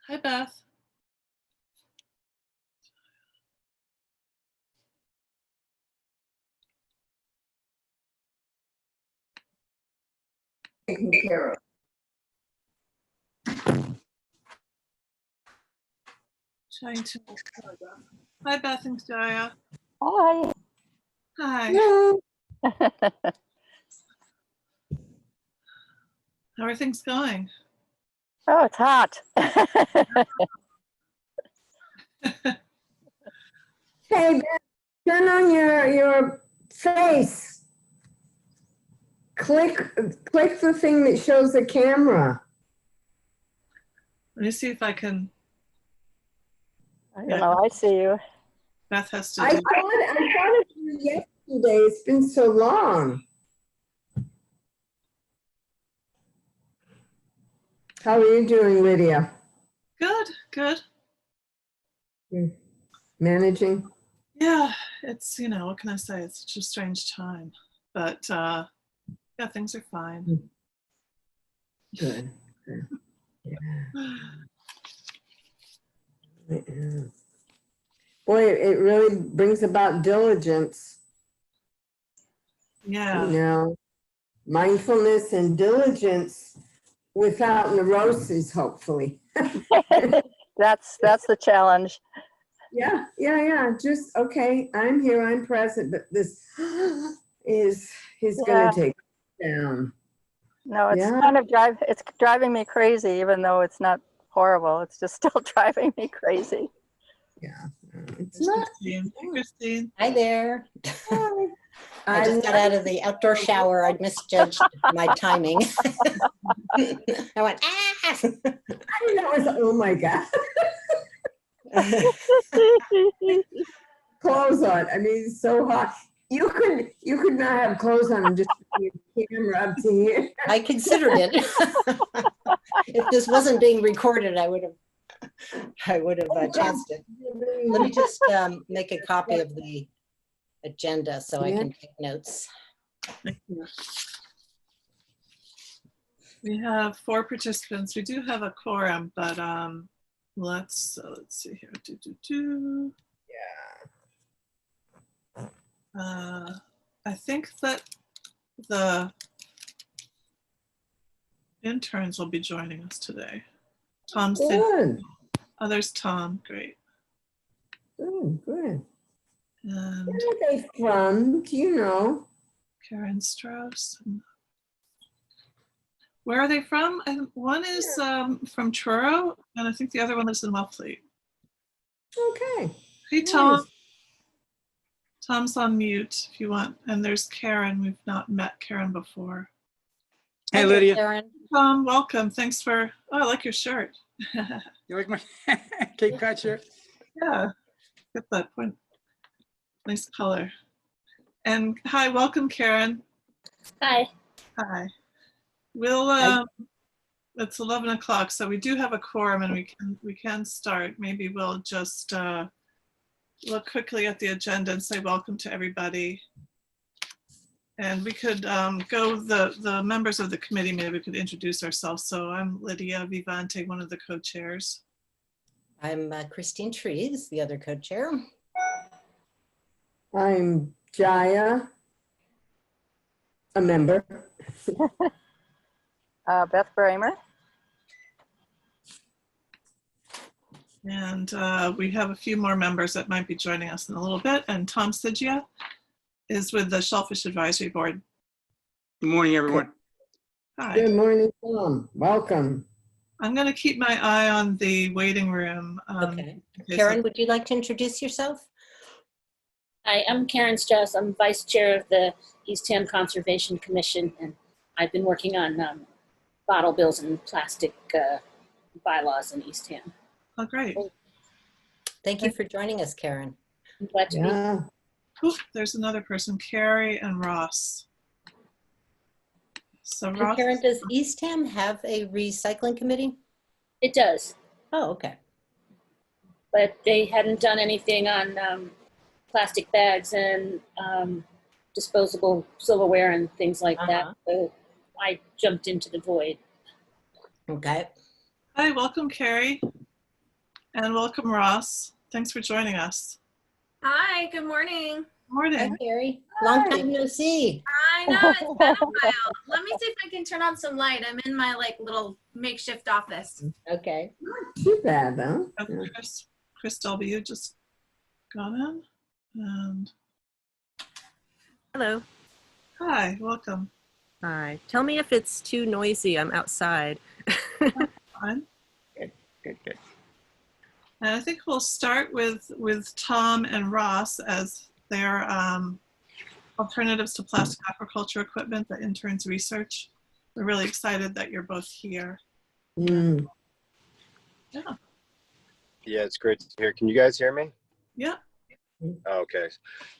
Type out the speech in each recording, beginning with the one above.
Hi, Beth. Taken care of. Trying to. Hi, Beth and Daya. Hi. Hi. Hello. How are things going? Oh, it's hot. Hey, turn on your face. Click the thing that shows the camera. Let me see if I can. I see you. Beth has to I do. thought of you yesterday. It's been so long. How are you doing, Lydia? Good, good. Managing? Yeah, it's, what can I say? It's such a strange time. But yeah, things are fine. Good. Yeah. Boy, it really brings about diligence. Yeah. Mindfulness and diligence without neurosis, hopefully. That's the challenge. Yeah. Just, okay, I'm here, I'm present, but this is going to take it down. No, it's Yeah. kind of it's driving me crazy, even though it's not horrible. It's just still driving me crazy. Yeah. It's There's not. Christine. Hey, Christine. Hi there. Hi. I just got out of the outdoor shower. I misjudged my timing. I went, ah! I didn't know it was, oh my God. Clothes on. I mean, it's so hot. You could not have clothes on and just put your camera up to here. I considered it. If this wasn't being recorded, I would have chanced it. Let me just make a copy of the agenda so I can take notes. Thank you. We have 4 participants. We do have a quorum, but let's see here. I think that the interns will be joining us today. Tom said, Good. oh, there's Tom. Great. Good. And Where are they from? Do you know? Karen Strauss. Where are they from? And one is from Truro, and I think the other one lives in Wellfleet. Okay. Hey, Tom. Nice. Tom's on mute if you want. And there's Karen. We've not met Karen before. Hey, Lydia. Karen. Tom, welcome. Thanks for, oh, I like your shirt. You like my Cape Cod shirt? Yeah, get that point. Nice color. And hi, welcome, Karen. Hi. Hi. We'll, it's 11 o'clock, so we do have a quorum and we can start. Maybe we'll just look quickly at the agenda and say welcome to everybody. And we could go, the members of the committee, maybe we could introduce ourselves. So I'm Lydia Vivante, one of the co-chairs. I'm Christine Trees, the other co-chair. I'm Jaya, a member. Beth Bramer. And we have a few more members that might be joining us in a little bit. And Tom Sigia is with the Shellfish Advisory Board. Good morning, everyone. Hi. Good morning, Tom. Welcome. I'm going to keep my eye on the waiting room. Okay. Karen, would you like to introduce yourself? Hi, I'm Karen Strauss. I'm Vice Chair of the Eastham Conservation Commission, and I've been working on bottle bills and plastic bylaws in Eastham. Oh, great. Thank you for joining us, Karen. I'm glad to be here. Ooh, there's another person, Carrie and Ross. So And Ross, Karen, does Eastham have a recycling committee? It does, Oh, okay. but they hadn't done anything on plastic bags and disposable silverware and things like that. So I jumped into the void. Okay. hi, welcome, Carrie. And welcome, Ross. Thanks for joining us. Hi, good morning. Morning. Hi, Carrie. Long time no see. I know, it's been a while. Let me see if I can turn on some light. I'm in my little makeshift office. Okay. Not too bad, though. Chris W just got in. And Hello. Hi, welcome. Hi. Tell me if it's too noisy. I'm outside. Fine. Good, good. And I think we'll start with Tom and Ross as their alternatives to plastic aquaculture equipment that interns research. We're really excited that you're both here. Mm. Yeah. Yeah, it's great to hear. Can you guys hear me? Yeah, Okay.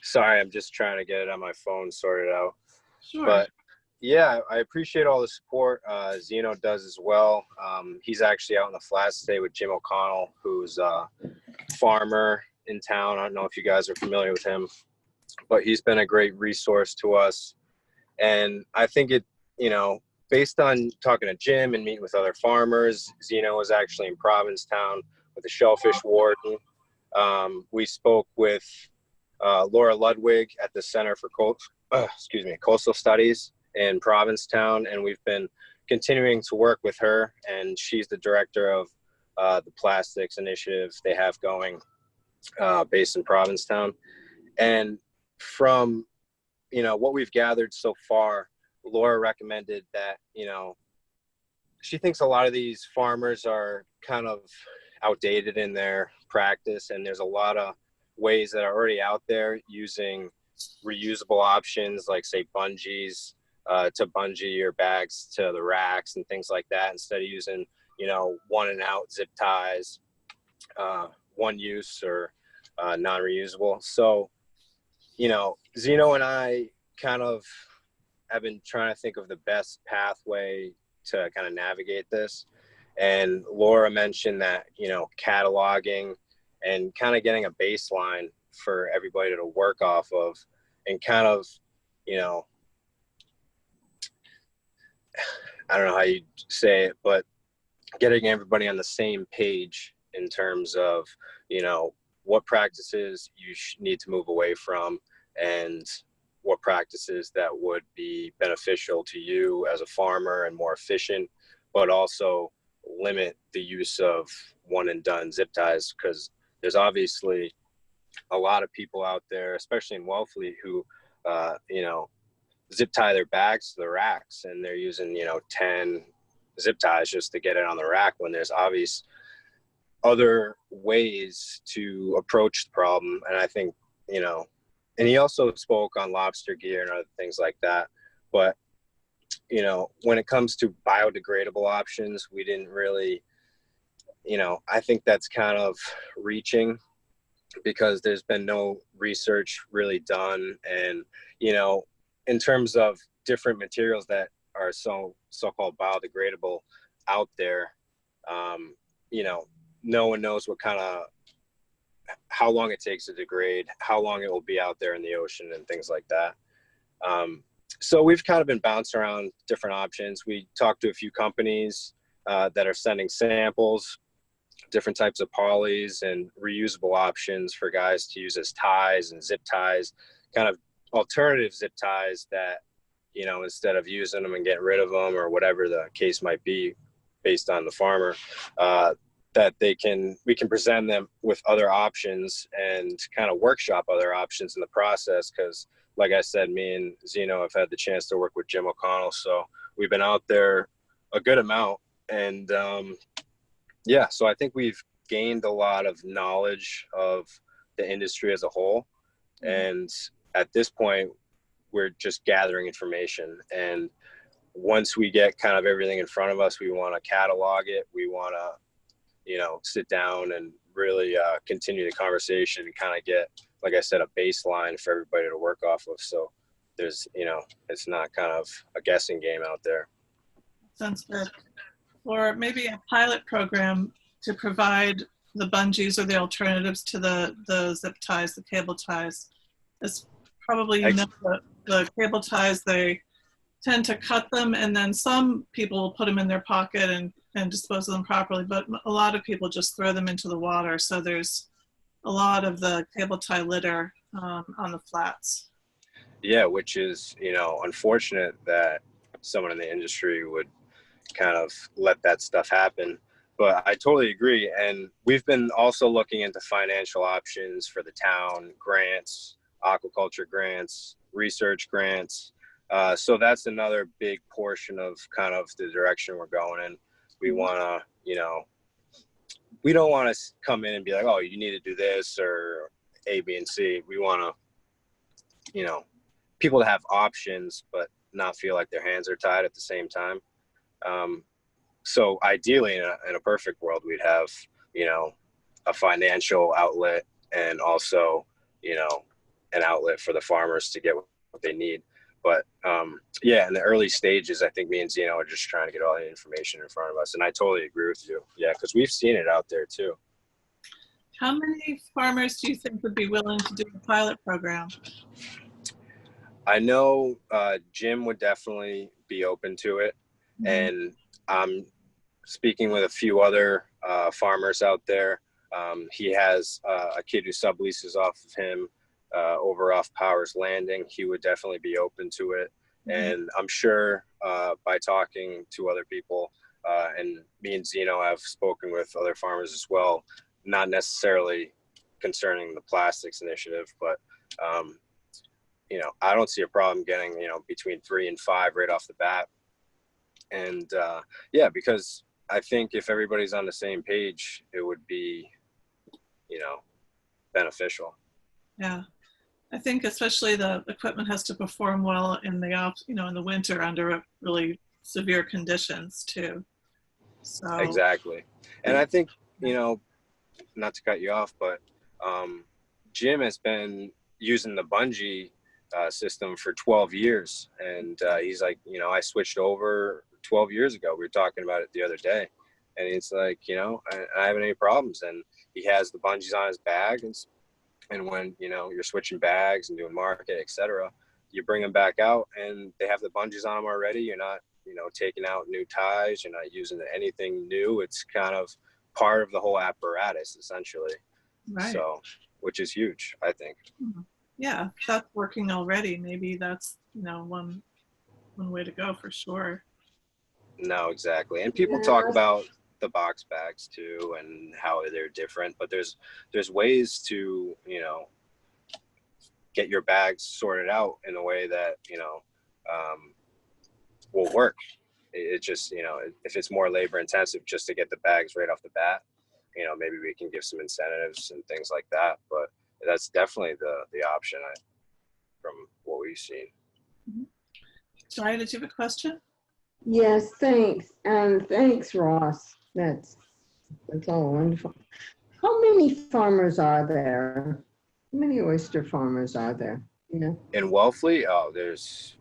Sorry, I'm just trying to get it on my phone sorted out. sure. But yeah, I appreciate all the support. Zeno does as well. He's actually out in the flats today with Jim O'Connell, who's a farmer in town. I don't know if you guys are familiar with him, but he's been a great resource to us. And I think it, based on talking to Jim and meeting with other farmers, Zeno was actually in Provincetown with the shellfish warden. We spoke with Laura Ludwig at the Center for Coastal Studies in Provincetown, and we've been continuing to work with her, and she's the director of the plastics initiative they have going based in Provincetown. And from what we've gathered so far, Laura recommended that she thinks a lot of these farmers are kind of outdated in their practice, and there's a lot of ways that are already out there using reusable options like, say, bungees to bungee your bags to the racks and things like that, instead of using one and out zip ties, one use or non-reusable. So Zeno and I kind of have been trying to think of the best pathway to kind of navigate this. And Laura mentioned that, cataloging and kind of getting a baseline for everybody to work off of, and kind of, I don't know how you say it, but getting everybody on the same page in terms of, what practices you need to move away from, and what practices that would be beneficial to you as a farmer and more efficient, but also limit the use of one and done zip ties, because there's obviously a lot of people out there, especially in Wellfleet, who zip tie their bags to the racks, and they're using 10 zip ties just to get it on the rack, when there's obvious other ways to approach the problem. And I think and he also spoke on lobster gear and other things like that. But when it comes to biodegradable options, we didn't really, I think that's kind of reaching, because there's been no research really done. And, in terms of different materials that are so-called biodegradable out there, no one knows how long it takes to degrade, how long it will be out there in the ocean, and things like that. So we've kind of been bouncing around different options. We talked to a few companies that are sending samples, different types of polys and reusable options for guys to use as ties and zip ties, kind of alternative zip ties that, instead of using them and getting rid of them, or whatever the case might be based on the farmer, that we can present them with other options and kind of workshop other options in the process. Because like I said, me and Zeno have had the chance to work with Jim O'Connell, so we've been out there a good amount. And so I think we've gained a lot of knowledge of the industry as a whole. And at this point, we're just gathering information. And once we get kind of everything in front of us, we want to catalog it. We want to sit down and really continue the conversation and kind of get, like I said, a baseline for everybody to work off of. So there's, it's not kind of a guessing game out there. Sounds good. Or maybe a pilot program to provide the bungees or the alternatives to the zip ties, the cable ties. It's probably, the cable ties, they tend to cut them, and then some people will put them in their pocket and dispose of them properly, but a lot of people just throw them into the water. So there's a lot of the cable tie litter on the flats. Yeah, which is, unfortunate that someone in the industry would kind of let that stuff happen. But I totally agree. And we've been also looking into financial options for the town, grants, aquaculture grants, research grants. So that's another big portion of kind of the direction we're going in. We want to, you know, we don't want to come in and be like, oh, you need to do this or A, B, and C. We want to, you know, people to have options, but not feel like their hands are tied at the same time. So ideally, in a perfect world, we'd have, you know, a financial outlet and also, you know, an outlet for the farmers to get what they need. But yeah, in the early stages, I think me and Zeno are just trying to get all the information in front of us. And I totally agree with you. Yeah, because we've seen it out there too. How many farmers do you think would be willing to do a pilot program? I know Jim would definitely be open to it. And I'm speaking with a few other farmers out there. He has a kid who subleases off of him over off Powers Landing. He would definitely be open to it. And I'm sure by talking to other people, and me and Zeno have spoken with other farmers as well, not necessarily concerning the plastics initiative, but you know, I don't see a problem getting, you know, between 3 and 5 right off the bat. And yeah, because I think if everybody's on the same page, it would be, you know, beneficial. Yeah, I think especially the equipment has to perform well in the you know, in the winter under really severe conditions too. So Exactly. And I think, you know, not to cut you off, but Jim has been using the bungee system for 12 years. And he's like, you know, I switched over 12 years ago. We were talking about it the other day. And it's like, you know, I haven't any problems. And he has the bungees on his bag. And when, you know, you're switching bags and doing market, etc., you bring them back out and they have the bungees on them already. You're not, you know, taking out new ties. You're not using anything new. It's kind of part of the whole apparatus, essentially. right. So, which is huge, I think. Yeah, if that's working already. Maybe that's, you know, one way to go for sure. No, exactly. And people talk about the box bags too and how they're different, but there's ways to, you know, get your bags sorted out in a way that, you know, will work. It just, you know, if it's more labor intensive just to get the bags right off the bat, you know, maybe we can give some incentives and things like that. But that's definitely the option from what we've seen. Sorry, did you have a question? Yes, thanks. And thanks, Ross. That's all wonderful. How many farmers are there? How many oyster farmers are there? You know? In Wellfleet, oh, there's,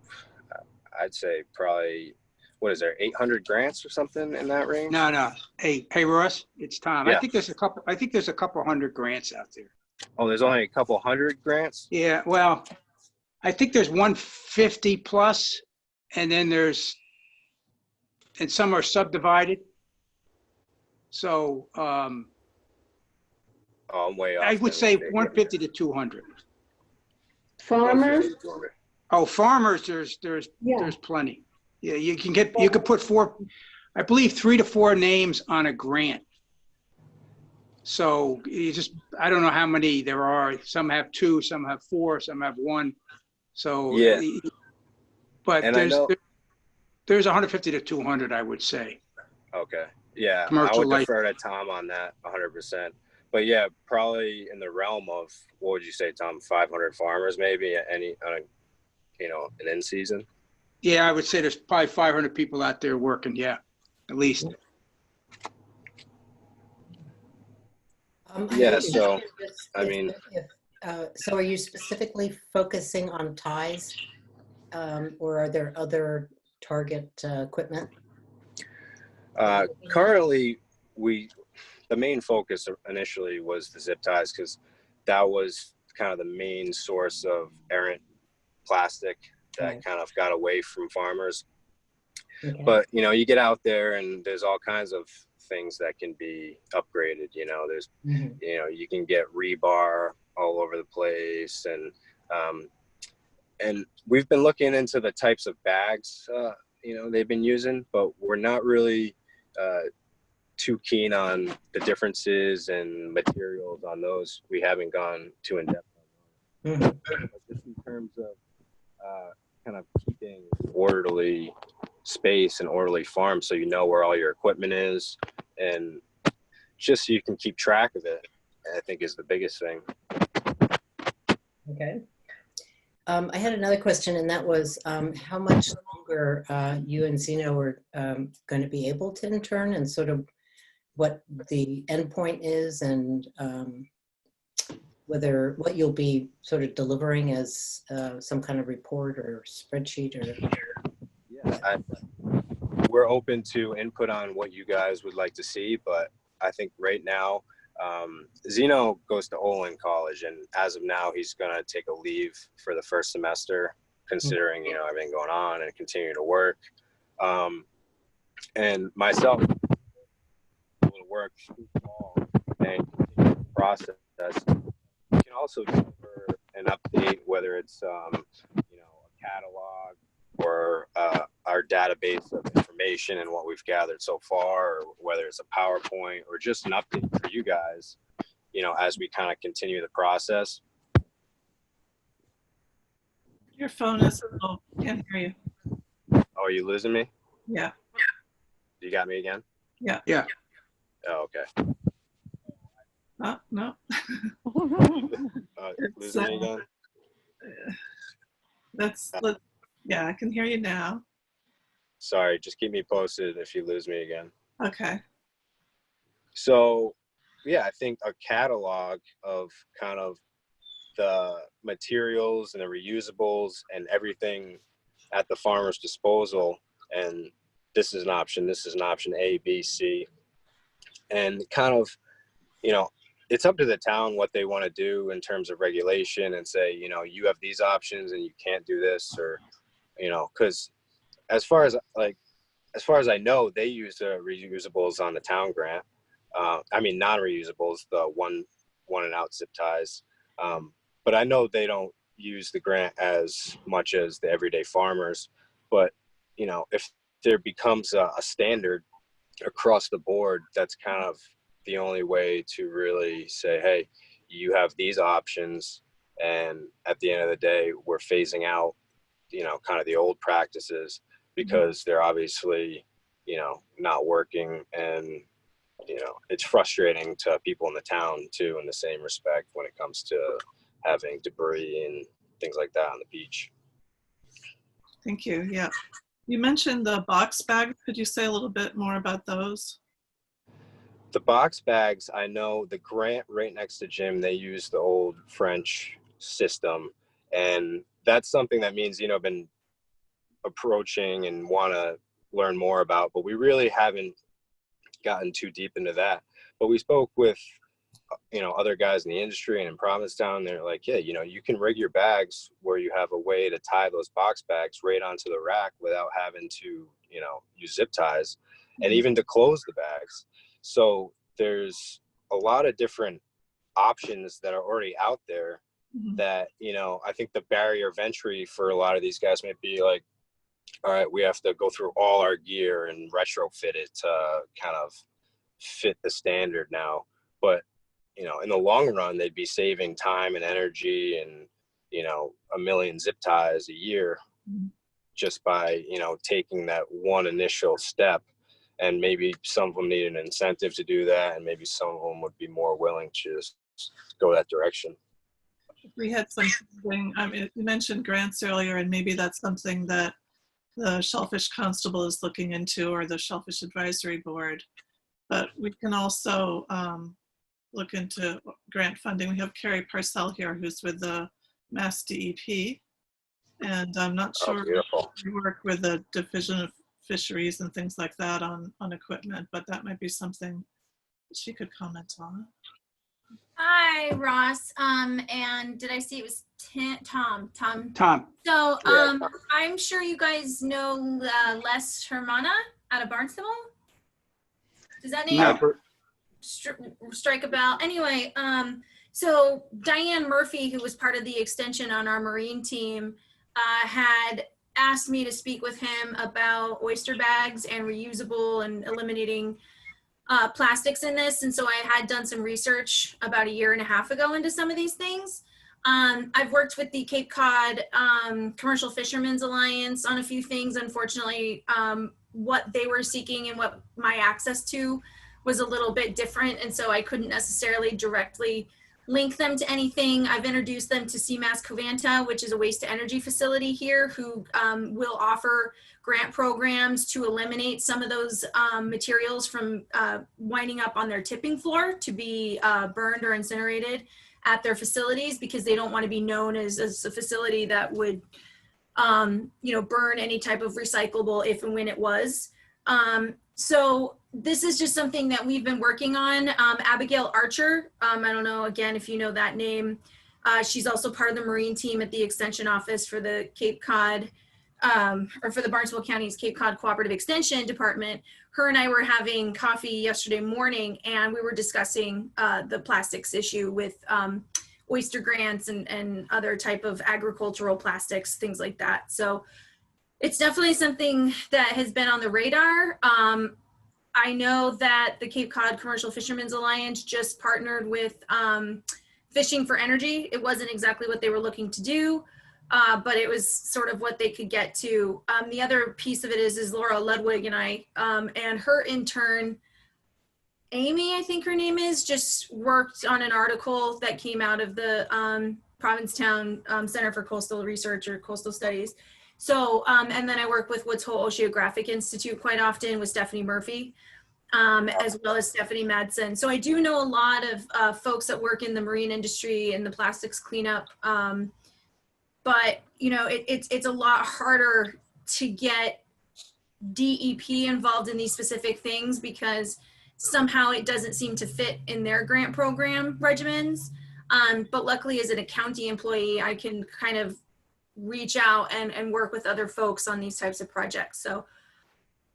I'd say probably, what is there, 800 grants or something in that range? No. Hey, Ross, it's Tom. Yeah. I think there's a couple hundred grants out there. Oh, there's only a couple hundred grants? Yeah, well, I think there's 150 plus, and then and some are subdivided. So Oh, I'm way off. I would then. say 150 to 200. Farmers? 150 to 200. Oh, farmers, there's plenty. Yeah, you could put I believe 3 to 4 names on a grant. So I don't know how many there are. Some have 2, some have 4, some have 1. So yeah, but and there's 150 to 200, I would say. Okay. Yeah, Commercial I would light. defer to Tom on that 100%. But yeah, probably in the realm of, what would you say, Tom, 500 farmers maybe you know, an in season? Yeah, I would say there's probably 500 people out there working. Yeah, at least. Yeah, so, I mean. So are you specifically focusing on ties, or are there other target equipment? Currently, the main focus initially was the zip ties, because that was kind of the main source of errant plastic that kind of got away from farmers. Okay. But, you know, you get out there and there's all kinds of things that can be upgraded. You know, there's, you know, you can get rebar all over the place. And we've been looking into the types of bags, you know, they've been using, but we're not really too keen on the differences and materials on those. We haven't gone too in depth on those. But just in terms of kind of keeping orderly space and orderly farm, so you know where all your equipment is, and just so you can keep track of it, I think is the biggest thing. Okay. I had another question, and that was how much longer you and Zeno were going to be able to intern, and sort of what the end point is, and what you'll be sort of delivering as some kind of report or spreadsheet or. Yeah, we're open to input on what you guys would like to see, but I think right now, Zeno goes to Olin College, and as of now, he's going to take a leave for the first semester, considering, you know, everything going on and continuing to work. And myself, will work through fall and continue the process. We can also deliver an update, whether it's, you know, a catalog or our database of information and what we've gathered so far, or whether it's a PowerPoint or just an update for you guys, you know, as we kind of continue the process. Your phone is a little, can't hear you. Oh, are you losing me? Yeah. You got me again? Yeah. Yeah. Oh, okay. No. Losing me again? Yeah, I can hear you now. Sorry, just keep me posted if you lose me again. Okay. So, yeah, I think a catalog of kind of the materials and the reusables and everything at the farmer's disposal. And this is an option A, B, C. And kind of, you know, it's up to the town what they want to do in terms of regulation, and say, you know, you have these options and you can't do this, or, you know, because as far as I know, they use the reusables on the town grant. I mean, non-reusables, the one and out zip ties. But I know they don't use the grant as much as the everyday farmers. But, you know, if there becomes a standard across the board, that's kind of the only way to really say, hey, you have these options. And at the end of the day, we're phasing out, you know, kind of the old practices, because they're obviously, you know, not working. And, you know, it's frustrating to people in the town too, in the same respect, when it comes to having debris and things like that on the beach. Thank you. Yeah. You mentioned the box bags. Could you say a little bit more about those? The box bags, I know the grant right next to Jim, they use the old French system. And that's something that means, you know, been approaching and want to learn more about, but we really haven't gotten too deep into that. But we spoke with, you know, other guys in the industry and in Provincetown. They're like, yeah, you know, you can rig your bags where you have a way to tie those box bags right onto the rack without having to, you know, use zip ties, and even to close the bags. So there's a lot of different options that are already out there that, you know, I think the barrier of entry for a lot of these guys might be like, all right, we have to go through all our gear and retrofit it to kind of fit the standard now. But, you know, in the long run, they'd be saving time and energy and, you know, 1 million zip ties a year just by, you know, taking that one initial step. And maybe some of them need an incentive to do that, and maybe some of them would be more willing to just go that direction. We had something, you mentioned grants earlier, and maybe that's something that the Shellfish Constable is looking into, or the Shellfish Advisory Board. But we can also look into grant funding. We have Carrie Parcell here, who's with the Mass DEP. And I'm not sure we work with the Division of Fisheries and things like that on equipment, but that might be something she could comment on. Hi, Ross. And did I see it was Tom? So I'm sure you guys know Les Hermana out of Barnstable. Does that name strike a bell? Anyway, so Diane Murphy, who was part of the extension on our marine team, had asked me to speak with him about oyster bags and reusable and eliminating plastics in this. And so I had done some research about 1.5 years ago into some of these things. I've worked with the Cape Cod Commercial Fishermen's Alliance on a few things. Unfortunately, what they were seeking and what my access to was a little bit different, and so I couldn't necessarily directly link them to anything. I've introduced them to CMAS Covanta, which is a waste to energy facility here, who will offer grant programs to eliminate some of those materials from winding up on their tipping floor to be burned or incinerated at their facilities, because they don't want to be known as a facility that would burn any type of recyclable if and when it was. So this is just something that we've been working on. Abigail Archer, I don't know, again, if you know that name, she's also part of the Marine team at the Extension Office for the Cape Cod, or for the Barnstable County's Cape Cod Cooperative Extension Department. Her and I were having coffee yesterday morning, and we were discussing the plastics issue with oyster grants and other type of agricultural plastics, things like that. So it's definitely something that has been on the radar. I know that the Cape Cod Commercial Fishermen's Alliance just partnered with Fishing for Energy. It wasn't exactly what they were looking to do, but it was sort of what they could get to. The other piece of it is Laura Ludwig and I, and her intern, Amy, I think her name is, just worked on an article that came out of the Provincetown Center for Coastal Research or Coastal Studies. So, and then I work with Woods Hole Oceanographic Institute quite often with Stephanie Murphy, as well as Stephanie Madsen. So I do know a lot of folks that work in the marine industry and the plastics cleanup. But, it's a lot harder to get DEP involved in these specific things because somehow it doesn't seem to fit in their grant program regimens. But luckily, as a county employee, I can kind of reach out and work with other folks on these types of projects. So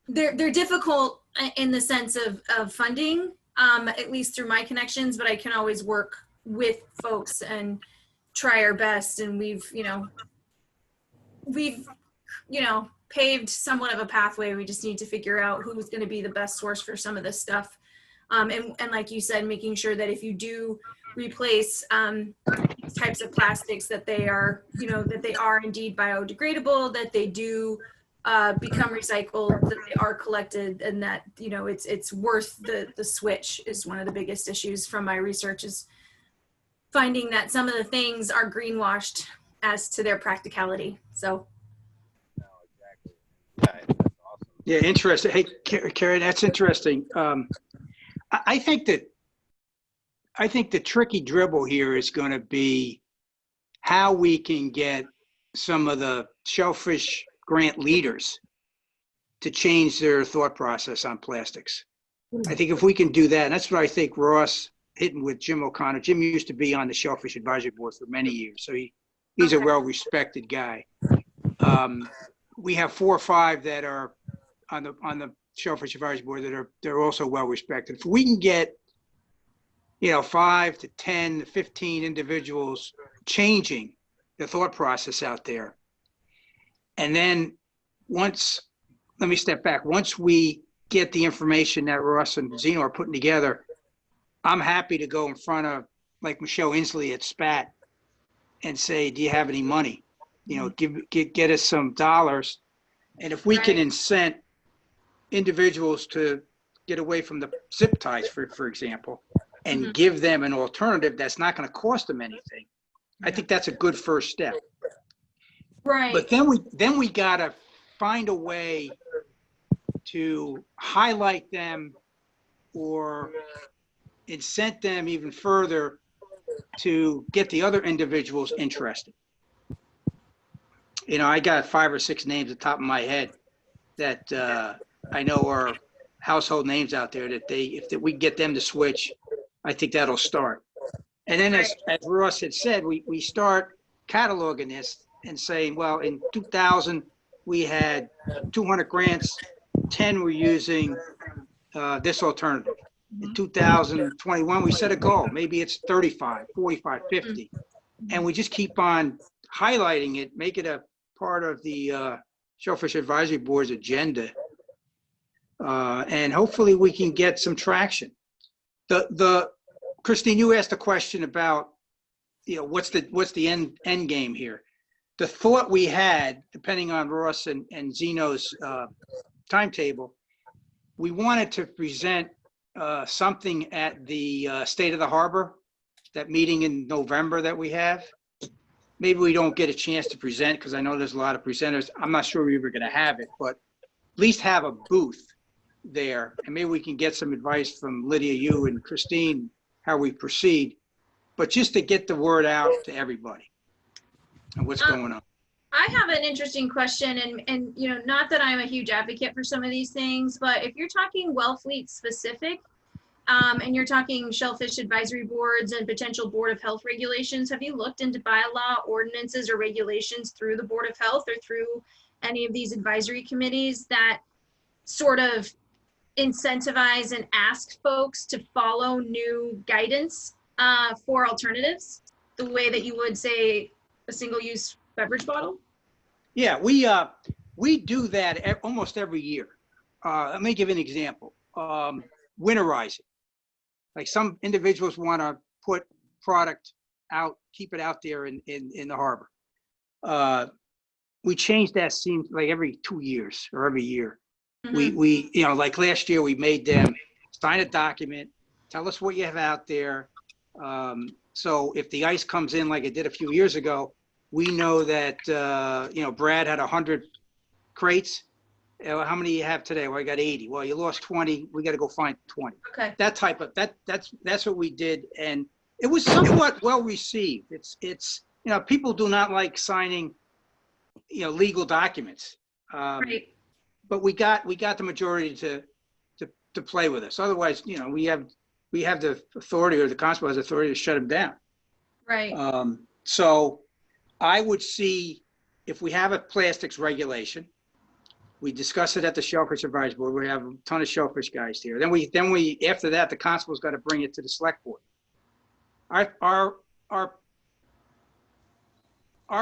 they're difficult in the sense of funding, at least through my connections, but I can always work with folks and try our best. And we've paved somewhat of a pathway. We just need to figure out who's going to be the best source for some of this stuff. And like you said, making sure that if you do replace these types of plastics, that they are, that they are indeed biodegradable, that they do become recycled, that they are collected, and that, it's worth the switch is one of the biggest issues from my research, is finding that some of the things are greenwashed as to their practicality. So. Yeah, interesting. Hey, Karen, that's interesting. I think the tricky dribble here is going to be how we can get some of the shellfish grant leaders to change their thought process on plastics. I think if we can do that, and that's what I think Ross hitting with Jim O'Connor. Jim used to be on the Shellfish Advisory Board for many years, so he's a well-respected guy. We have 4 or 5 that are on the Shellfish Advisory Board that they're also well-respected. If we can get 5 to 10 to 15 individuals changing the thought process out there, and then let me step back. Once we get the information that Ross and Zeno are putting together, I'm happy to go in front of like Michelle Inslee at SPAT and say, do you have any money? Get us some dollars. And if we can incent individuals to get away from the zip ties, for example, and give them an alternative that's not going to cost them anything, I think that's a good first step. Right. But then we got to find a way to highlight them or incent them even further to get the other individuals interested. I got 5 or 6 names at the top of my head that I know are household names out there that if we get them to switch, I think that'll start. And then as Ross had said, we start cataloging this and saying, well, in 2000, we had 200 grants, 10 were using this alternative. In 2021, we set a goal. Maybe it's 35, 45, 50. And we just keep on highlighting it, make it a part of the Shellfish Advisory Board's agenda. And hopefully we can get some traction. Christine, you asked a question about what's the end game here? The thought we had, depending on Ross and Zeno's timetable, we wanted to present something at the State of the Harbor, that meeting in November that we have. Maybe we don't get a chance to present because I know there's a lot of presenters. I'm not sure we were going to have it, but at least have a booth there. And maybe we can get some advice from Lydia, you and Christine, how we proceed, but just to get the word out to everybody and what's going on. I have an interesting question, and not that I'm a huge advocate for some of these things, but if you're talking Wellfleet specific, and you're talking shellfish advisory boards and potential Board of Health regulations, have you looked into bylaw ordinances or regulations through the Board of Health or through any of these advisory committees that sort of incentivize and ask folks to follow new guidance for alternatives, the way that you would say a single-use beverage bottle? Yeah, we do that almost every year. Let me give you an example. Winterizing. Like some individuals want to put product out, keep it out there in the harbor. We change that, seems like every 2 years or every year. Mm-hmm. We like last year, we made them sign a document, tell us what you have out there. So if the ice comes in like it did a few years ago, we know that, Brad had 100 crates. How many you have today? Well, I got 80. Well, you lost 20. We got to go find 20. Okay. That type of, that's what we did. And it was somewhat well received. It's people do not like signing, legal documents. Right. But we got the majority to play with us. Otherwise, we have the authority, or the constable has authority to shut them down. Right. So I would see if we have a plastics regulation, we discuss it at the Shellfish Advisory Board. We have a ton of shellfish guys here. Then we after that, the constable's got to bring it to the select board. Our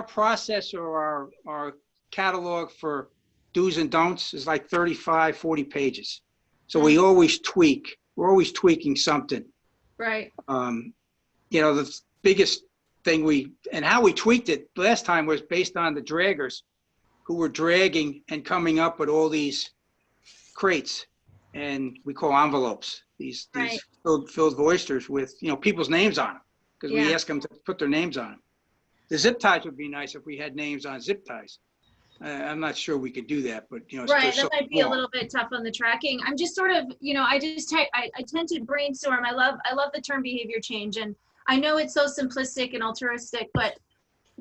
process, or our catalog for do's and don'ts is like 35, 40 pages. So we always tweak. We're always tweaking something. Right. The biggest thing how we tweaked it last time was based on the draggers who were dragging and coming up with all these crates, and we call envelopes, these filled with oysters with, people's names on them, because we ask them to put their names on them. The zip ties would be nice if we had names on zip ties. I'm not sure we could do that, but right, that might be a little bit tough on the tracking. I'm just sort of, I tend to brainstorm. I love the term behavior change, and I know it's so simplistic and altruistic, but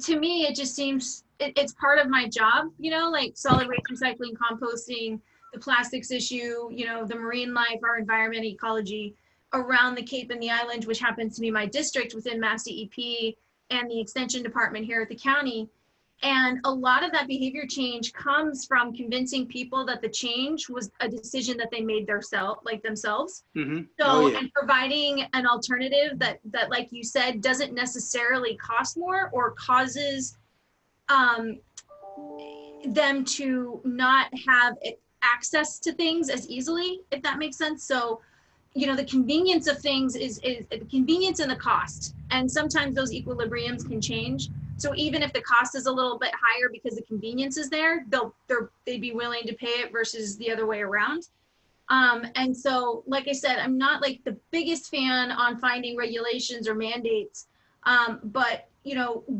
to me, it just seems it's part of my job, like solid waste recycling, composting, the plastics issue, the marine life, our environment, ecology around the Cape and the island, which happens to be my district within Mass DEP and the extension department here at the county. And a lot of that behavior change comes from convincing people that the change was a decision that they made themselves. Mm-hmm. So, and providing an alternative that, like you said, doesn't necessarily cost more or causes them to not have access to things as easily, if that makes sense. So, the convenience of things is the convenience and the cost. And sometimes those equilibriums can change. So even if the cost is a little bit higher because the convenience is there, they'd be willing to pay it versus the other way around. And so, like I said, I'm not like the biggest fan on finding regulations or mandates, but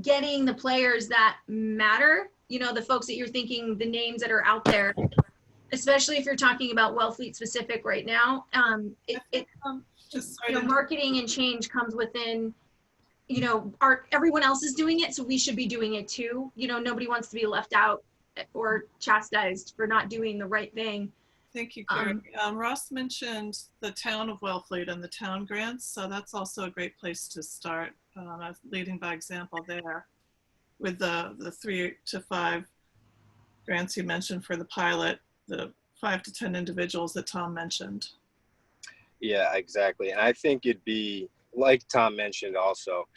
getting the players that matter, the folks that you're thinking, the names that are out there, especially if you're talking about Wellfleet specific right now, marketing and change comes within. Everyone else is doing it, so we should be doing it too. Nobody wants to be left out or chastised for not doing the right thing. Thank you, Karen. Ross mentioned the town of Wellfleet and the town grants, so that's also a great place to start, leading by example there with the 3 to 5 grants you mentioned for the pilot, the 5 to 10 individuals that Tom mentioned. Yeah, exactly. And I think it'd be, like Tom mentioned also,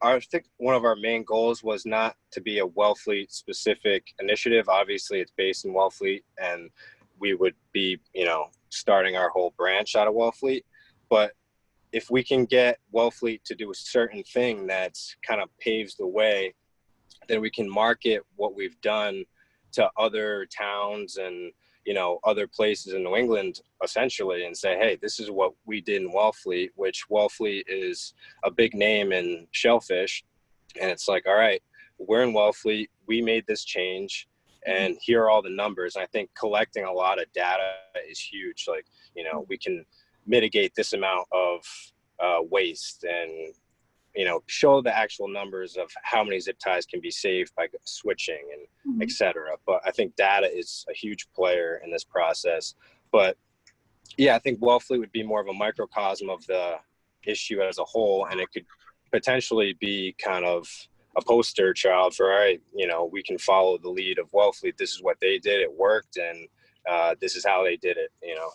I think one of our main goals was not to be a Wellfleet specific initiative. Obviously, it's based in Wellfleet, and we would be, starting our whole branch out of Wellfleet. But if we can get Wellfleet to do a certain thing that's kind of paves the way, then we can market what we've done to other towns and, you know, other places in New England, essentially, and say, hey, this is what we did in Wellfleet, which Wellfleet is a big name in shellfish. And it's like, all right, we're in Wellfleet, we made this change, and here are all the numbers. And I think collecting a lot of data is huge. Like, you know, we can mitigate this amount of waste and, you know, show the actual numbers of how many zip ties can be saved by switching and et cetera. But I think data is a huge player in this process. But yeah, I think Wellfleet would be more of a microcosm of the issue as a whole, and it could potentially be kind of a poster child for, all right, you know, we can follow the lead of Wellfleet. This is what they did, it worked, and this is how they did it, you know.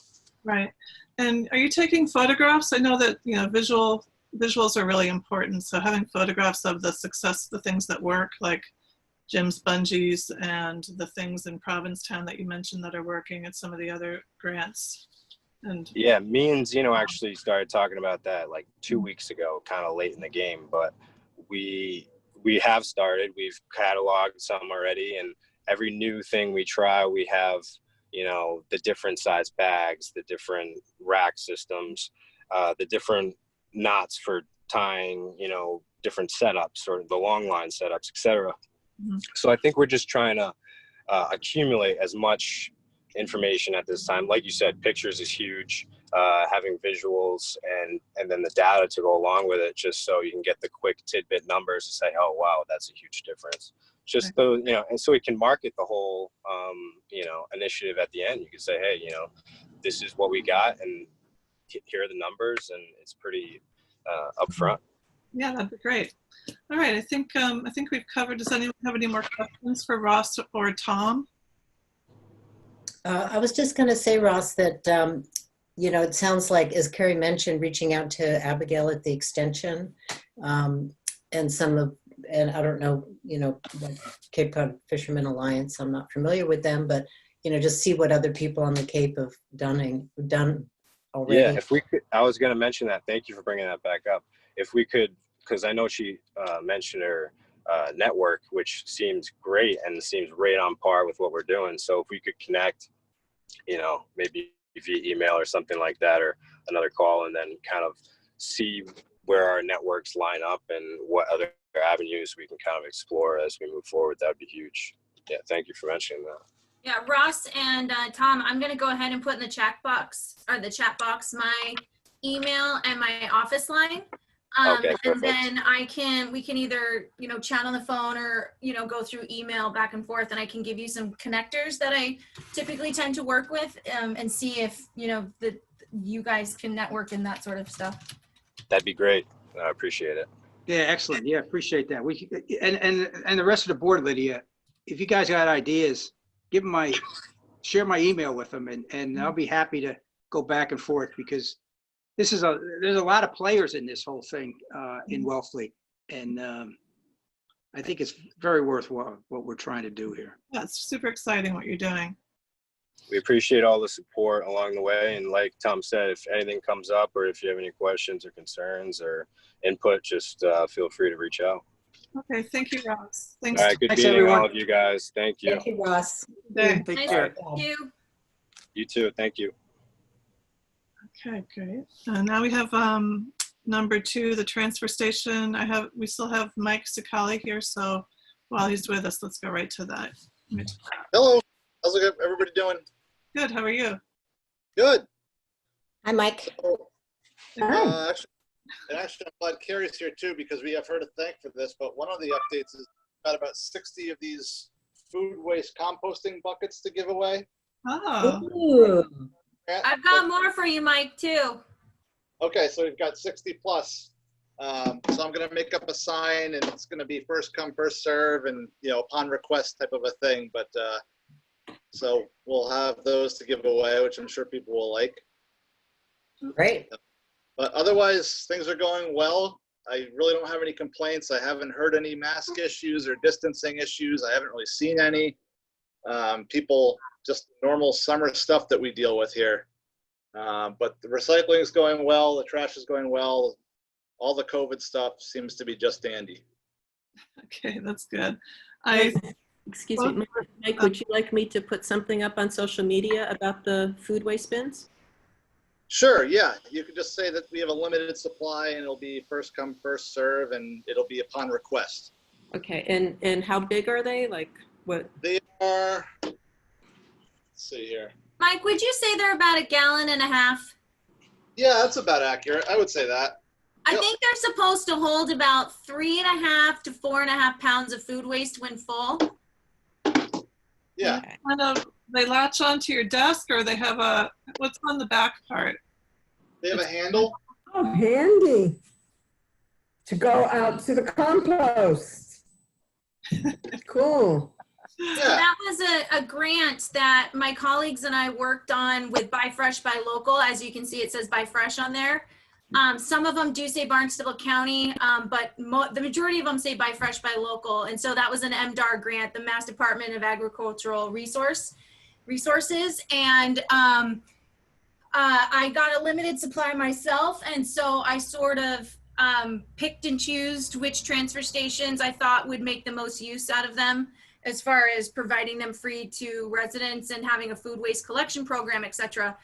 Right. And are you taking photographs? I know that, you know, visuals are really important. So having photographs of the success, the things that work, like Jim's bungees and the things in Provincetown that you mentioned that are working, and some of the other grants. And yeah, me and Zeno actually started talking about that like 2 weeks ago, kind of late in the game, but we have started. We've cataloged some already, and every new thing we try, we have, you know, the different size bags, the different rack systems, the different knots for tying, you know, different setups or the long line setups, etc. So I think we're just trying to accumulate as much information at this time. Like you said, pictures is huge, having visuals and then the data to go along with it, just so you can get the quick tidbit numbers to say, oh wow, that's a huge difference. Just the, you know, and so we can market the whole you know, initiative at the end. You can say, hey, you know, this is what we got, and here are the numbers, and it's pretty upfront. yeah, that'd be great. All right, I think we've covered. Does anyone have any more questions for Ross or Tom? I was just going to say, Ross, that, you know, it sounds like, as Carrie mentioned, reaching out to Abigail at the extension, and and I don't know, you know, like Cape Cod Fishermen Alliance, I'm not familiar with them, but, you know, just see what other people on the Cape have done already. Yeah, if we could, I was going to mention that. Thank you for bringing that back up. If we could, because I know she mentioned her network, which seems great and seems right on par with what we're doing. So if we could connect, you know, maybe via email or something like that, or another call, and then kind of see where our networks line up and what other avenues we can kind of explore as we move forward, that would be huge. Yeah, thank you for mentioning that. Yeah, Ross and Tom, I'm going to go ahead and put in the chat box my email and my office line. Okay, and then we can either, you know, chat on the phone or, you know, go through email back and forth, and I can give you some connectors that I typically tend to work with, and see if, you know, you guys can network and that sort of stuff. That'd be great. I appreciate it. Yeah, excellent. Yeah, appreciate that. We and the rest of the board, Lydia, if you guys got ideas, share my email with them, and I'll be happy to go back and forth, because there's a lot of players in this whole thing in Wellfleet, and I think it's very worthwhile what we're trying to do here. Yeah, it's super exciting what you're doing. We appreciate all the support along the way. And like Tom said, if anything comes up, or if you have any questions or concerns or input, just feel free to reach out. Okay, thank you, Ross. Thanks. All right, good Thanks, meeting everyone. all of you guys. Thank you. Thank you, Ross. Day. Take Nice care. to meet you. You too. Thank you. Okay, great. Now we have number 2, the transfer station. We still have Mike Sicali here, so while he's with us, let's go right to that. Hello, how's everybody doing? Good, how are you? Good. Hi, Mike. Actually, I'm glad Carrie's here too, because we have her to thank for this, but one of the updates is about 60 of these food waste composting buckets to give away. Oh. Ooh. I've got more for you, Mike, too. Okay, so we've got 60 plus. So I'm gonna make up a sign, and it's gonna be first come, first serve, and, you know, upon request type of a thing. But so we'll have those to give away, which I'm sure people will like. Great. But otherwise, things are going well. I really don't have any complaints. I haven't heard any mask issues or distancing issues. I haven't really seen any. People, just normal summer stuff that we deal with here. But the recycling is going well. The trash is going well. All the COVID stuff seems to be just dandy. Okay, that's good. Excuse me, Mike, would you like me to put something up on social media about the food waste bins? Sure, yeah. You could just say that we have a limited supply and it'll be first come, first serve, and it'll be upon request. Okay, and how big are they? Like what? They are, let's see here. Mike, would you say they're about 1.5 gallons? Yeah, that's about accurate. I would say that. I Yep. think they're supposed to hold about 3.5 to 4.5 pounds of food waste when full. Yeah. Kind of, they latch onto your desk, or they have a, what's on the back part? They have a handle. Oh, handy to go out to the compost. Cool. So Yeah. that was a grant that my colleagues and I worked on with Buy Fresh, Buy Local. As you can see, it says Buy Fresh on there. Some of them do say Barnstable County, but the majority of them say Buy Fresh, Buy Local. And so that was an MDAR grant, the Mass Department of Agricultural Resources. And I got a limited supply myself. And so I sort of picked and chose which transfer stations I thought would make the most use out of them, as far as providing them free to residents and having a food waste collection program, et cetera.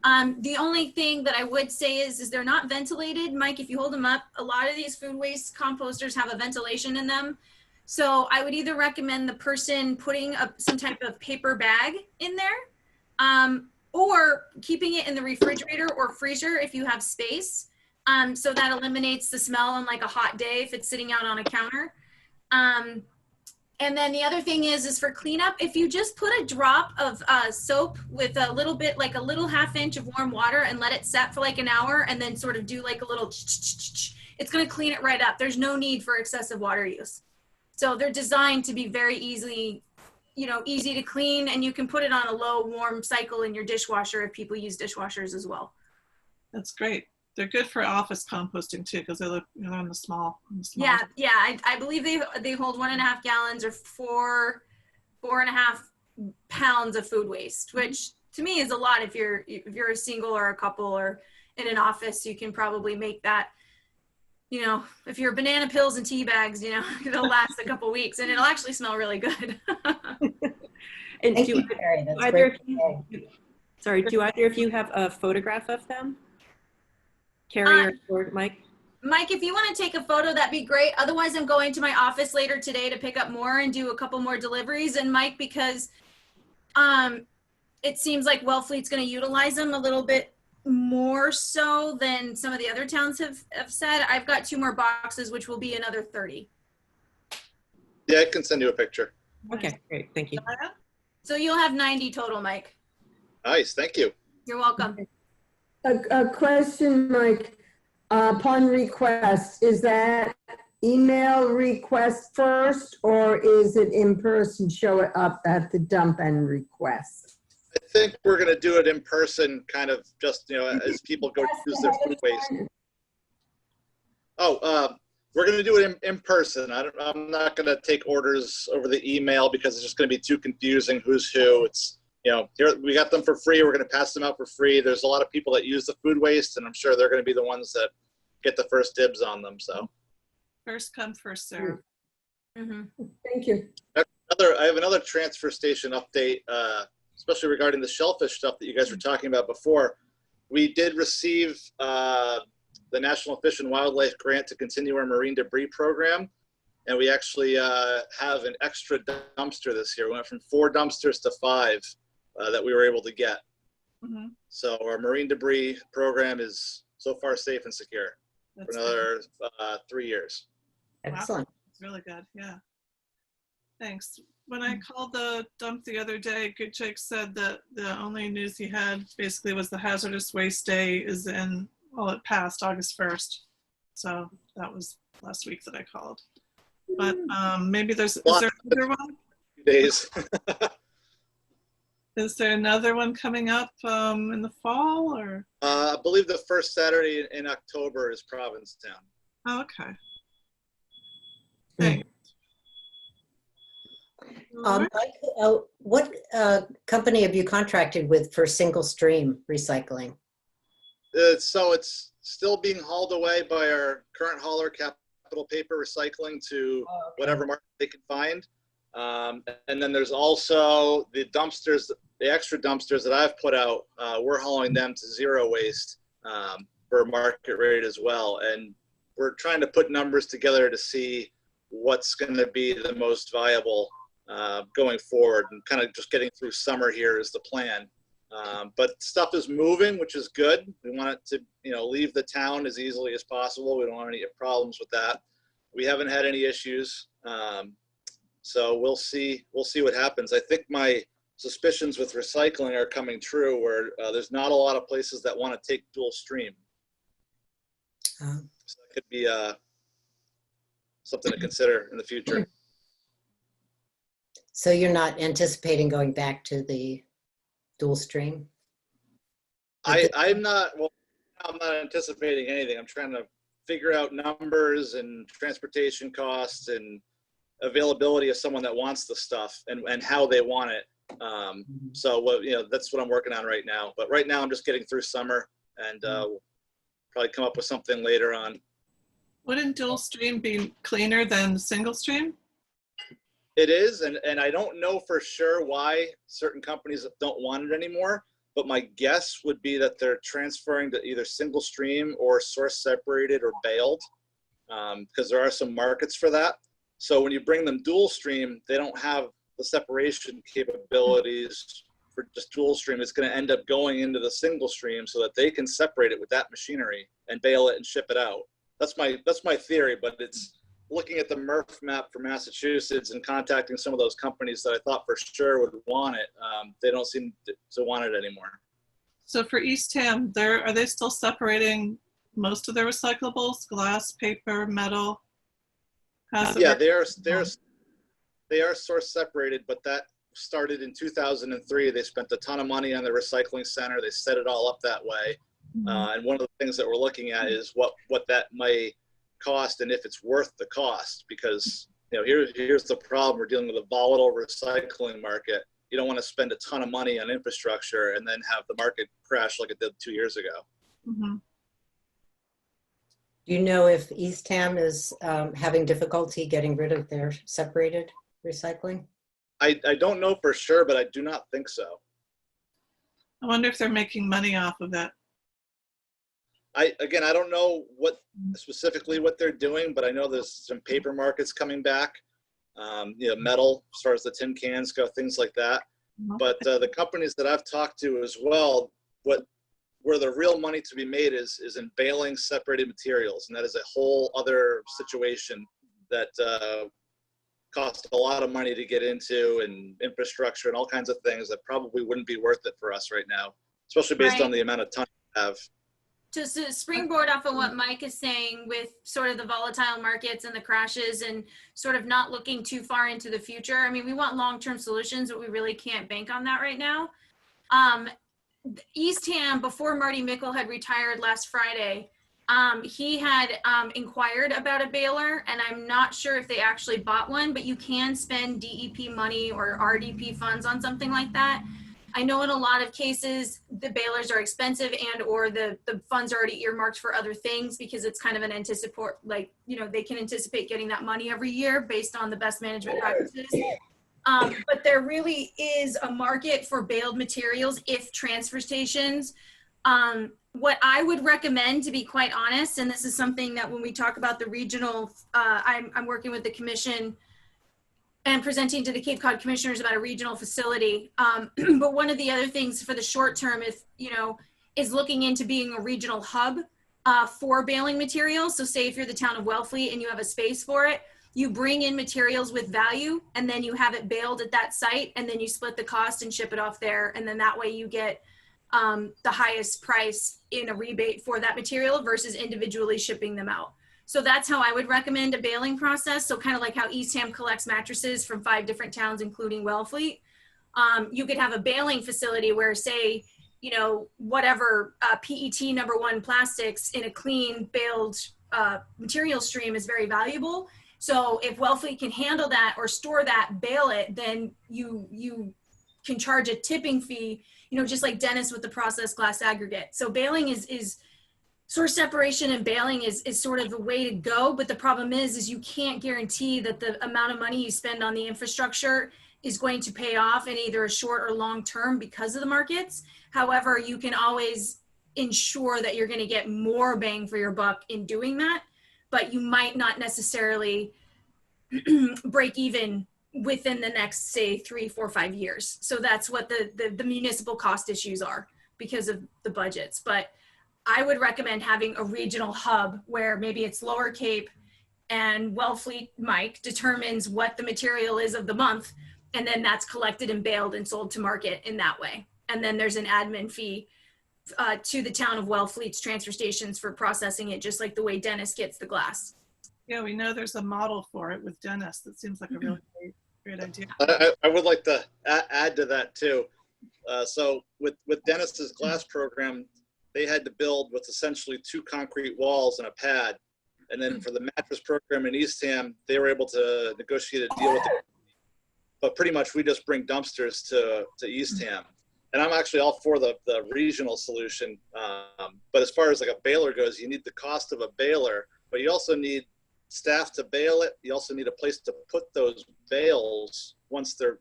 The only thing that I would say is they're not ventilated. Mike, if you hold them up, a lot of these food waste composters have a ventilation in them. So I would either recommend the person putting some type of paper bag in there, or keeping it in the refrigerator or freezer if you have space. So that eliminates the smell on like a hot day if it's sitting out on a counter. And then the other thing is for cleanup, if you just put a drop of soap with a little bit, like a little 1/2 inch of warm water, and let it set for like an hour, and then sort of do like a little, it's going to clean it right up. There's no need for excessive water use. So they're designed to be very easy to clean, and you can put it on a low warm cycle in your dishwasher if people use dishwashers as well. That's great. They're good for office composting too, because they look, they're on the small. Yeah. I believe they hold 1.5 gallons or 4.5 pounds of food waste, which to me is a lot. If you're a single or a couple or in an office, you can probably make that. If you're banana pills and tea bags, it'll last a couple weeks, and it'll actually smell really good. And Thank do you, Carrie. That's either great. do either of you have a photograph of them? Carrie or Mike? Mike, if you want to take a photo, that'd be great. Otherwise, I'm going to my office later today to pick up more and do a couple more deliveries. And Mike, because it seems like Wellfleet's going to utilize them a little bit more so than some of the other towns have said, I've got 2 more boxes, which will be another 30. Yeah, I can send you a picture. Okay, great. Thank you. So you'll have 90 total, Mike. Nice, thank you. You're welcome. A question, Mike. Upon request, is that email request first, or is it in person, show it up at the dump and request? I think we're going to do it in person, kind of just, as people go use their food waste. We're going to do it in person. I'm not going to take orders over the email because it's just going to be too confusing who's who. It's, here we got them for free. We're going to pass them out for free. There's a lot of people that use the food waste, and I'm sure they're going to be the ones that get the first dibs on them. So First come, first serve. Thank you. I have another transfer station update, especially regarding the shellfish stuff that you guys were talking about before. We did receive the National Fish and Wildlife Grant to continue our marine debris program. And we actually have an extra dumpster this year. We went from 4 dumpsters to 5 that we were able to get. So our marine debris program is so far safe and secure for another 3 years. Excellent. Wow. It's really good. Yeah. Thanks. When I called the dump the other day, Good Jake said that the only news he had basically was the hazardous waste day is in, well, it passed August 1st. So that was last week that I called. But maybe is there another one? Days. Is there another one coming up in the fall, or? I believe the first Saturday in October is Provincetown. Oh, okay. Thanks. Mike, what company have you contracted with for single stream recycling? So it's still being hauled away by our current hauler, Capital Paper Recycling, to whatever market they can find. And then there's also the dumpsters, the extra dumpsters that I've put out. We're hauling them to zero waste for market rate as well. And we're trying to put numbers together to see what's going to be the most viable going forward, and kind of just getting through summer here is the plan. But stuff is moving, which is good. We want it to, leave the town as easily as possible. We don't want any problems with that. We haven't had any issues. So we'll see what happens. I think my suspicions with recycling are coming true, where there's not a lot of places that want to take dual stream. So it could be something to consider in the future. So you're not anticipating going back to the dual stream? I'm not anticipating anything. I'm trying to figure out numbers and transportation costs and availability of someone that wants the stuff and how they want it. So that's what I'm working on right now. But right now I'm just getting through summer, and we'll probably come up with something later on. Wouldn't dual stream be cleaner than single stream? It is, and I don't know for sure why certain companies don't want it anymore, but my guess would be that they're transferring to either single stream or source separated or baled, because there are some markets for that. So when you bring them dual stream, they don't have the separation capabilities for just dual stream. It's going to end up going into the single stream so that they can separate it with that machinery and bale it and ship it out. That's my theory, but it's looking at the MRF map for Massachusetts and contacting some of those companies that I thought for sure would want it. They don't seem to want it anymore. So for Eastham, are they still separating most of their recyclables, glass, paper, metal? Yeah, they are source separated, but that started in 2003. They spent a ton of money on the recycling center. They set it all up that way. And one of the things that we're looking at is what that may cost and if it's worth the cost, because here's the problem. We're dealing with a volatile recycling market. You don't want to spend a ton of money on infrastructure and then have the market crash like it did 2 years ago. Mm-hmm. Do you know if Eastham is having difficulty getting rid of their separated recycling? I don't know for sure, but I do not think so. I wonder if they're making money off of it. I don't know specifically what they're doing, but I know there's some paper markets coming back, metal, as far as the tin cans go, things like that. But the companies that I've talked to as well, where the real money to be made is in baling separated materials. And that is a whole other situation that costs a lot of money to get into, and infrastructure and all kinds of things that probably wouldn't be worth it for us right now, especially based on the amount of time we have. To springboard off of what Mike is saying with sort of the volatile markets and the crashes and sort of not looking too far into the future. I mean, we want long-term solutions, but we really can't bank on that right now. Eastham, before Marty Mickle had retired last Friday, he had inquired about a baler, and I'm not sure if they actually bought one, but you can spend DEP money or RDP funds on something like that. I know in a lot of cases, the balers are expensive and or the funds are already earmarked for other things because it's kind of an they can anticipate getting that money every year based on the best management practices. But there really is a market for baled materials if transfer stations. What I would recommend, to be quite honest, and this is something that when we talk about the regional, I'm working with the commission and presenting to the Cape Cod commissioners about a regional facility. But one of the other things for the short term is looking into being a regional hub for baling materials. So say if you're the town of Wellfleet and you have a space for it, you bring in materials with value and then you have it baled at that site and then you split the cost and ship it off there. And then that way you get the highest price in a rebate for that material versus individually shipping them out. So that's how I would recommend a baling process. So kind of like how Eastham collects mattresses from 5 different towns, including Wellfleet. You could have a baling facility where say, whatever PET #1 plastics in a clean baled material stream is very valuable. So if Wellfleet can handle that or store that, bale it, then you can charge a tipping fee, just like Dennis with the processed glass aggregate. So baling is source separation, and baling is sort of the way to go. But the problem is you can't guarantee that the amount of money you spend on the infrastructure is going to pay off in either a short or long term because of the markets. However, you can always ensure that you're going to get more bang for your buck in doing that, but you might not necessarily break even within the next, say, 3, 4, 5 years. So that's what the municipal cost issues are because of the budgets. But I would recommend having a regional hub where maybe it's Lower Cape and Wellfleet Mike determines what the material is of the month, and then that's collected and baled and sold to market in that way. And then there's an admin fee to the town of Wellfleet's transfer stations for processing it, just like the way Dennis gets the glass. Yeah, we know there's a model for it with Dennis. That seems like a really great idea. I would like to add to that too. So with Dennis's glass program, they had to build with essentially 2 concrete walls and a pad. And then for the mattress program in Eastham, they were able to negotiate a deal with it. But pretty much we just bring dumpsters to Eastham. And I'm actually all for the regional solution. But as far as like a baler goes, you need the cost of a baler, but you also need staff to bale it. You also need a place to put those bales once they're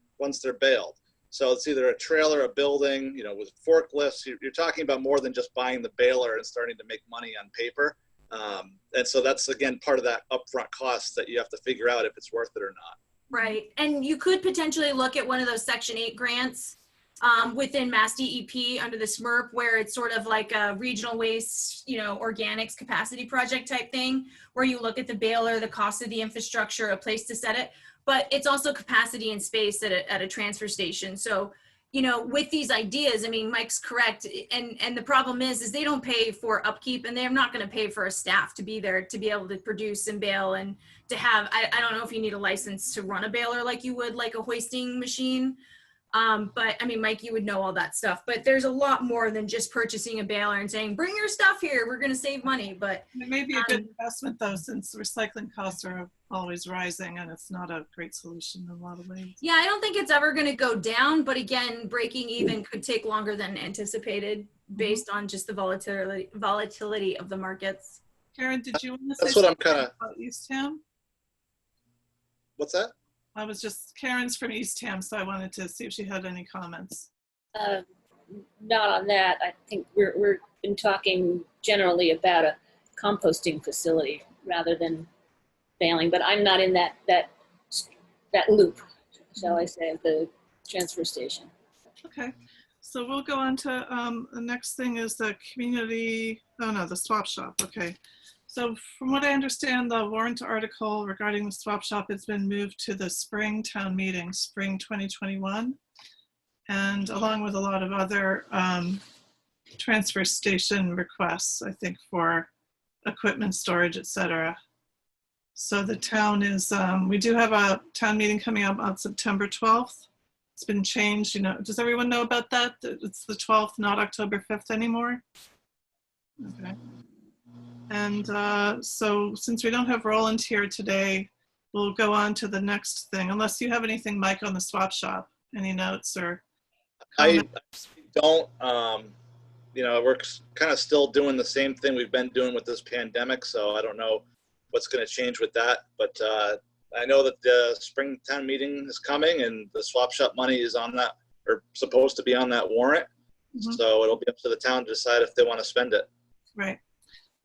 baled. So it's either a trailer, a building, with forklifts. You're talking about more than just buying the baler and starting to make money on paper. And so that's, again, part of that upfront cost that you have to figure out if it's worth it or not. Right. And you could potentially look at one of those Section 8 grants within Mass DEP under the SMRP, where it's sort of like a regional waste, organics capacity project type thing, where you look at the baler, the cost of the infrastructure, a place to set it, but it's also capacity and space at a transfer station. So, with these ideas, I mean, Mike's correct. And the problem is they don't pay for upkeep, and they're not going to pay for a staff to be there to be able to produce and bale and to have, I don't know if you need a license to run a baler like you would like a hoisting machine. But I mean, Mike, you would know all that stuff, but there's a lot more than just purchasing a baler and saying, bring your stuff here, we're going to save money. But It may be a good investment though, since recycling costs are always rising and it's not a great solution in a lot of ways. yeah, I don't think it's ever going to go down, but again, breaking even could take longer than anticipated based on just the volatility of the markets. Karen, did you want to That's say what I'm something kind of. about Eastham? What's that? I was just, Karen's from Eastham, so I wanted to see if she had any comments. Not on that. I think we're been talking generally about a composting facility rather than baling, but I'm not in that loop, shall I say, of the transfer station. Okay, so we'll go on to the next thing is the the swap shop. Okay, so from what I understand, the warrant article regarding the swap shop has been moved to the spring town meeting, spring 2021, and along with a lot of other transfer station requests, I think, for equipment storage, etc. So the town is, we do have a town meeting coming up on September 12th. It's been changed, does everyone know about that? It's the 12th, not October 5th anymore? Okay. And so since we don't have Roland here today, we'll go on to the next thing, unless you have anything, Mike, on the swap shop, any notes or comments? I don't, we're kind of still doing the same thing we've been doing with this pandemic, so I don't know what's going to change with that. But I know that the spring town meeting is coming and the swap shop money is on that, or supposed to be on that warrant. Mhm. So it'll be up to the town to decide if they want to spend it. Right.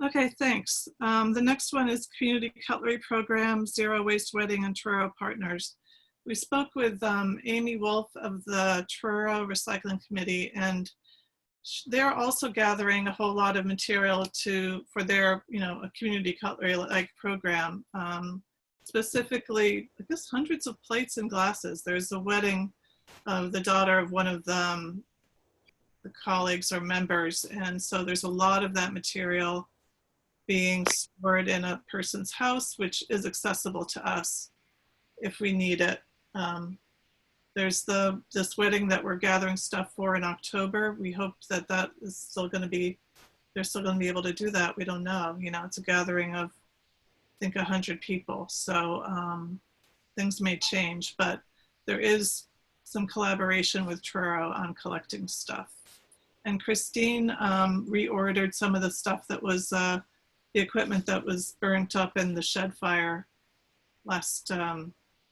Okay, thanks. The next one is Community Cutlery Program, Zero Waste Wedding and Truro Partners. We spoke with Amy Wolf of the Truro Recycling Committee, and they're also gathering a whole lot of material for their, a community cutlery like program. Specifically, I guess hundreds of plates and glasses. There's a wedding of the daughter of one of the colleagues or members, and so there's a lot of that material being stored in a person's house, which is accessible to us if we need it. There's this wedding that we're gathering stuff for in October. We hope that is still going to be, they're still going to be able to do that. We don't know. It's a gathering of, I think, 100 people. So things may change, but there is some collaboration with Truro on collecting stuff. And Christine reordered some of the stuff that was the equipment that was burnt up in the shed fire last.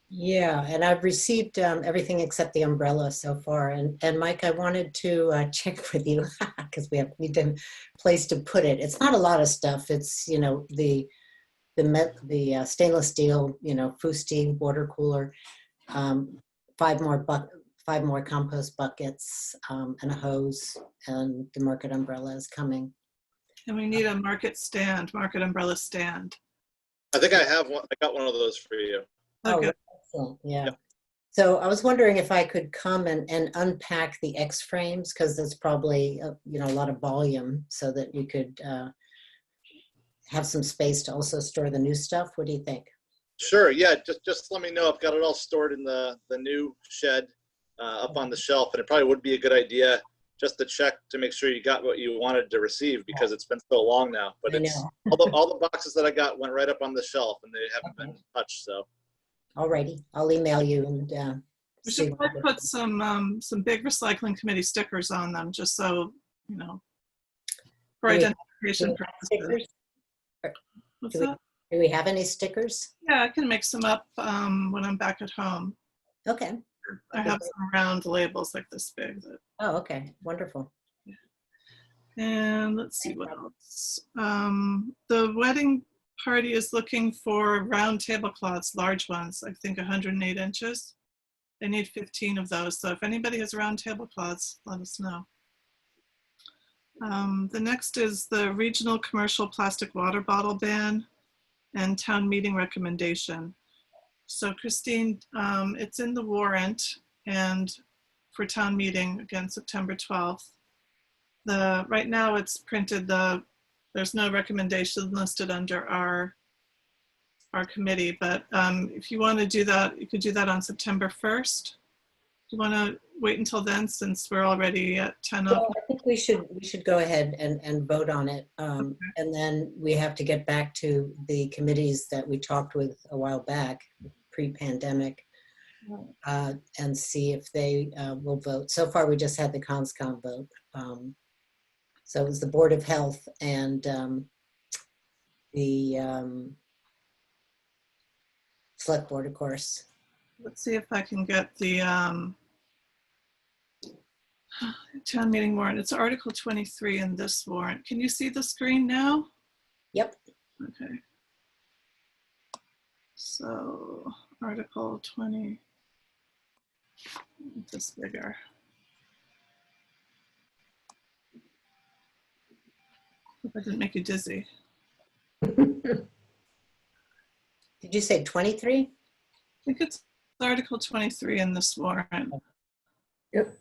Yeah, and I've received everything except the umbrella so far. And Mike, I wanted to check with you because we need a place to put it. It's not a lot of stuff. It's, you know, the stainless steel, you know, fusti water cooler, 5 more compost buckets, and a hose, and the market umbrella is coming. And we need a market umbrella stand. I think I have one. I got one of those for you. Okay. Oh, excellent. Yeah. Yep. So I was wondering if I could come and unpack the X frames, because there's probably you know, a lot of volume, so that we could have some space to also store the new stuff. What do you think? Sure. Yeah. Just let me know. I've got it all stored in the new shed up on the shelf, and it probably would be a good idea just to check to make sure you got what you wanted to receive, because it's been so long now. But I it's know. all the boxes that I got went right up on the shelf, and they haven't been touched. So. Alrighty, I'll email you and We see. should probably put some big recycling committee stickers on them, just so, you know, for identification purposes. Stickers? What's that? Do we have any stickers? Yeah, I can make some up when I'm back at home. Okay. I have some round labels like this big. Oh, okay. Wonderful. And let's see what else. The wedding party is looking for round tablecloths, large ones, I think 108 inches. They need 15 of those. So if anybody has round tablecloths, let us know. The next is the regional commercial plastic water bottle ban and town meeting recommendation. So Christine, it's in the warrant and for town meeting, again, September 12th. Right now it's printed, there's no recommendation listed under our committee, but if you want to do that, you could do that on September 1st. Do you want to wait until then, since we're already at 10 up? Well, I think we should go ahead and vote on it. Okay. And then we have to get back to the committees that we talked with a while back, pre-pandemic, and see if they will vote. So far, we just had the CONSCOM vote. So it was the Board of Health and the Select Board, of course. Let's see if I can get the town meeting warrant. It's Article 23 in this warrant. Can you see the screen now? Yep. Okay. So Article 20, make this bigger. Hope I didn't make you dizzy. Did you say 23? I think it's Article 23 in this warrant. Yep.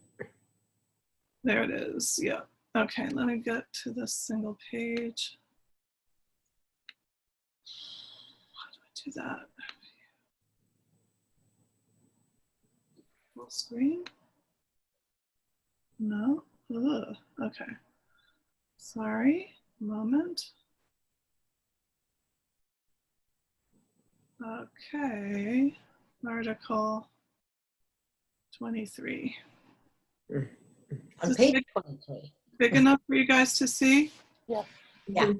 There it is. Yeah. Okay, let me get to this single page. How do I do that? Full screen? No. Ugh. Okay. Sorry. Moment. Okay. Article 23. On page 23. Big enough for you guys to see? Yeah, that's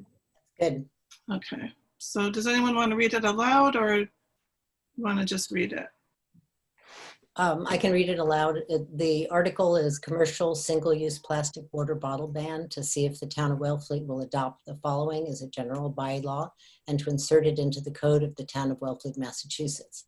good. Okay. So does anyone want to read it aloud, or you want to just read it? I can read it aloud. The article is Commercial Single-Use Plastic Water Bottle Ban, to see if the town of Wellfleet will adopt the following as a general bylaw and to insert it into the code of the town of Wellfleet, Massachusetts.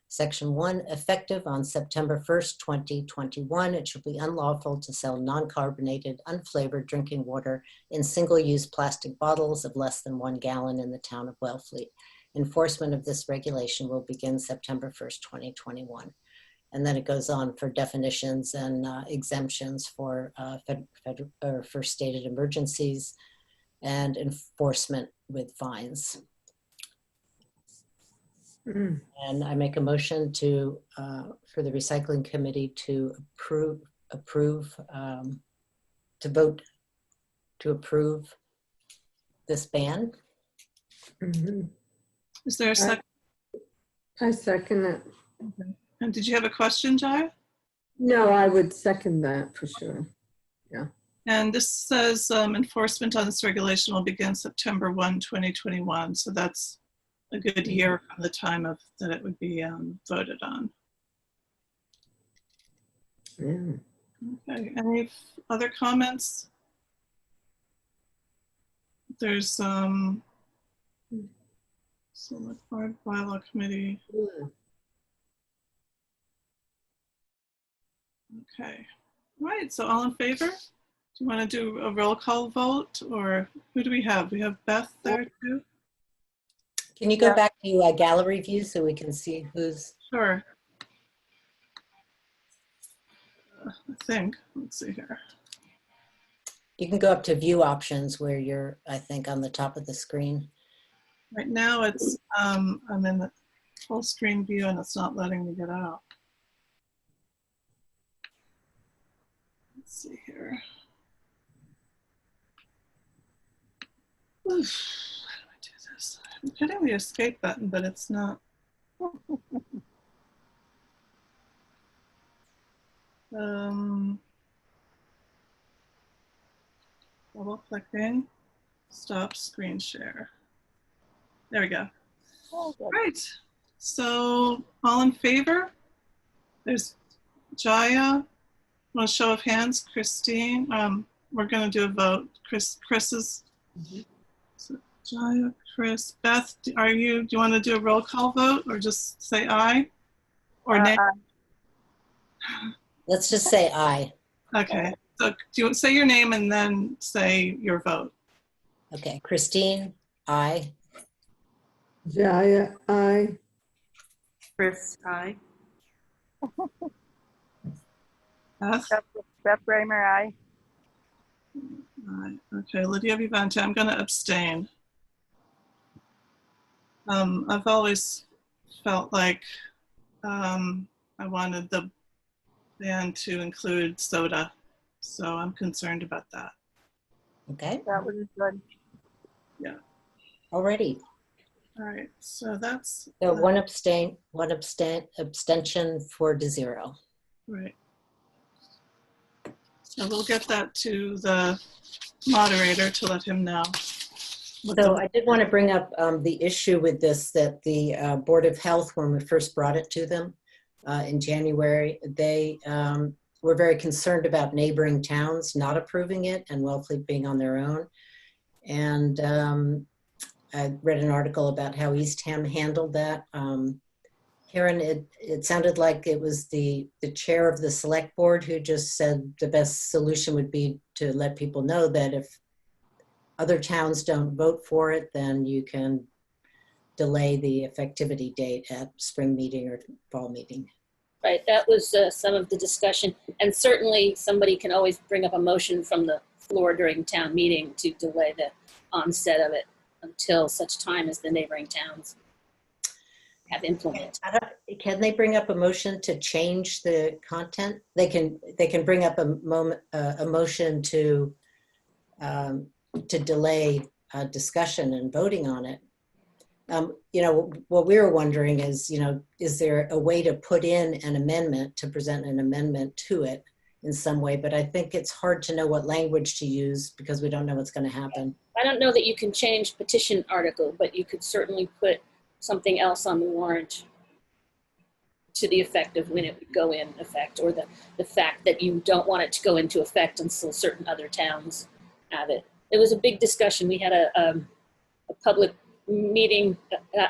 Section 1, effective on September 1st, 2021, it shall be unlawful to sell non-carbonated, unflavored drinking water in single-use plastic bottles of less than 1 gallon in the town of Wellfleet. Enforcement of this regulation will begin September 1st, 2021. And then it goes on for definitions and exemptions for for stated emergencies and enforcement with fines. And I make a motion to for the recycling committee to vote to approve this ban. Is there a second? I second it. Okay. And did you have a question, Jaya? No, I would second that for sure. Yeah. And this says enforcement on this regulation will begin September 1, 2021. So that's a good year from the time of that it would be voted on. Yeah. Okay, any other comments? There's select board bylaw committee. Okay, all right, so all in favor? Do you want to do a roll call vote, or who do we have? We have Beth there too? Can you go back to gallery view so we can see who's? Sure. I think, let's see here. You can go up to view options where you're, I think, on the top of the screen. Right now it's, I'm in the full screen view and it's not letting me get out. Let's see here. Oof, how do I do this? I'm hitting the escape button, but it's not. Double clicking, stop screen share. There we go. Oh, good. Right, so all in favor? There's Jaya. Want a show of hands? Christine. We're gonna do a vote. Chris is. So Jaya, Chris, Beth. Do you want to do a roll call vote or just say aye or nay? Let's just say aye. Okay. So do you say your name and then say your vote? Okay, Christine, aye. Jaya, aye. Chris, aye. Beth? Beth Bramer, aye. Aye. Okay, Lydia Vivante, I'm going to abstain. I've always felt like I wanted the ban to include soda, so I'm concerned about that. Okay. That was good. Yeah. Alrighty. All right, so that's So one abstention, 4-0. right. So we'll get that to the moderator to let him know. So I did want to bring up the issue with this, that the Board of Health, when we first brought it to them in January, they were very concerned about neighboring towns not approving it and Wellfleet being on their own. And I read an article about how Eastham handled that. Karen, it sounded like it was the chair of the select board who just said the best solution would be to let people know that if other towns don't vote for it, then you can delay the effectivity date at spring meeting or fall meeting. Right, that was some of the discussion. And certainly somebody can always bring up a motion from the floor during town meeting to delay the onset of it until such time as the neighboring towns have implemented. Can they bring up a motion to change the content? They can bring up a motion to delay discussion and voting on it. You know, what we were wondering is, you know, is there a way to put in an amendment, to present an amendment to it in some way? But I think it's hard to know what language to use because we don't know what's going to happen. I don't know that you can change petition article, but you could certainly put something else on the warrant to the effect of when it would go in effect, or the fact that you don't want it to go into effect until certain other towns have it. It was a big discussion. We had a public meeting,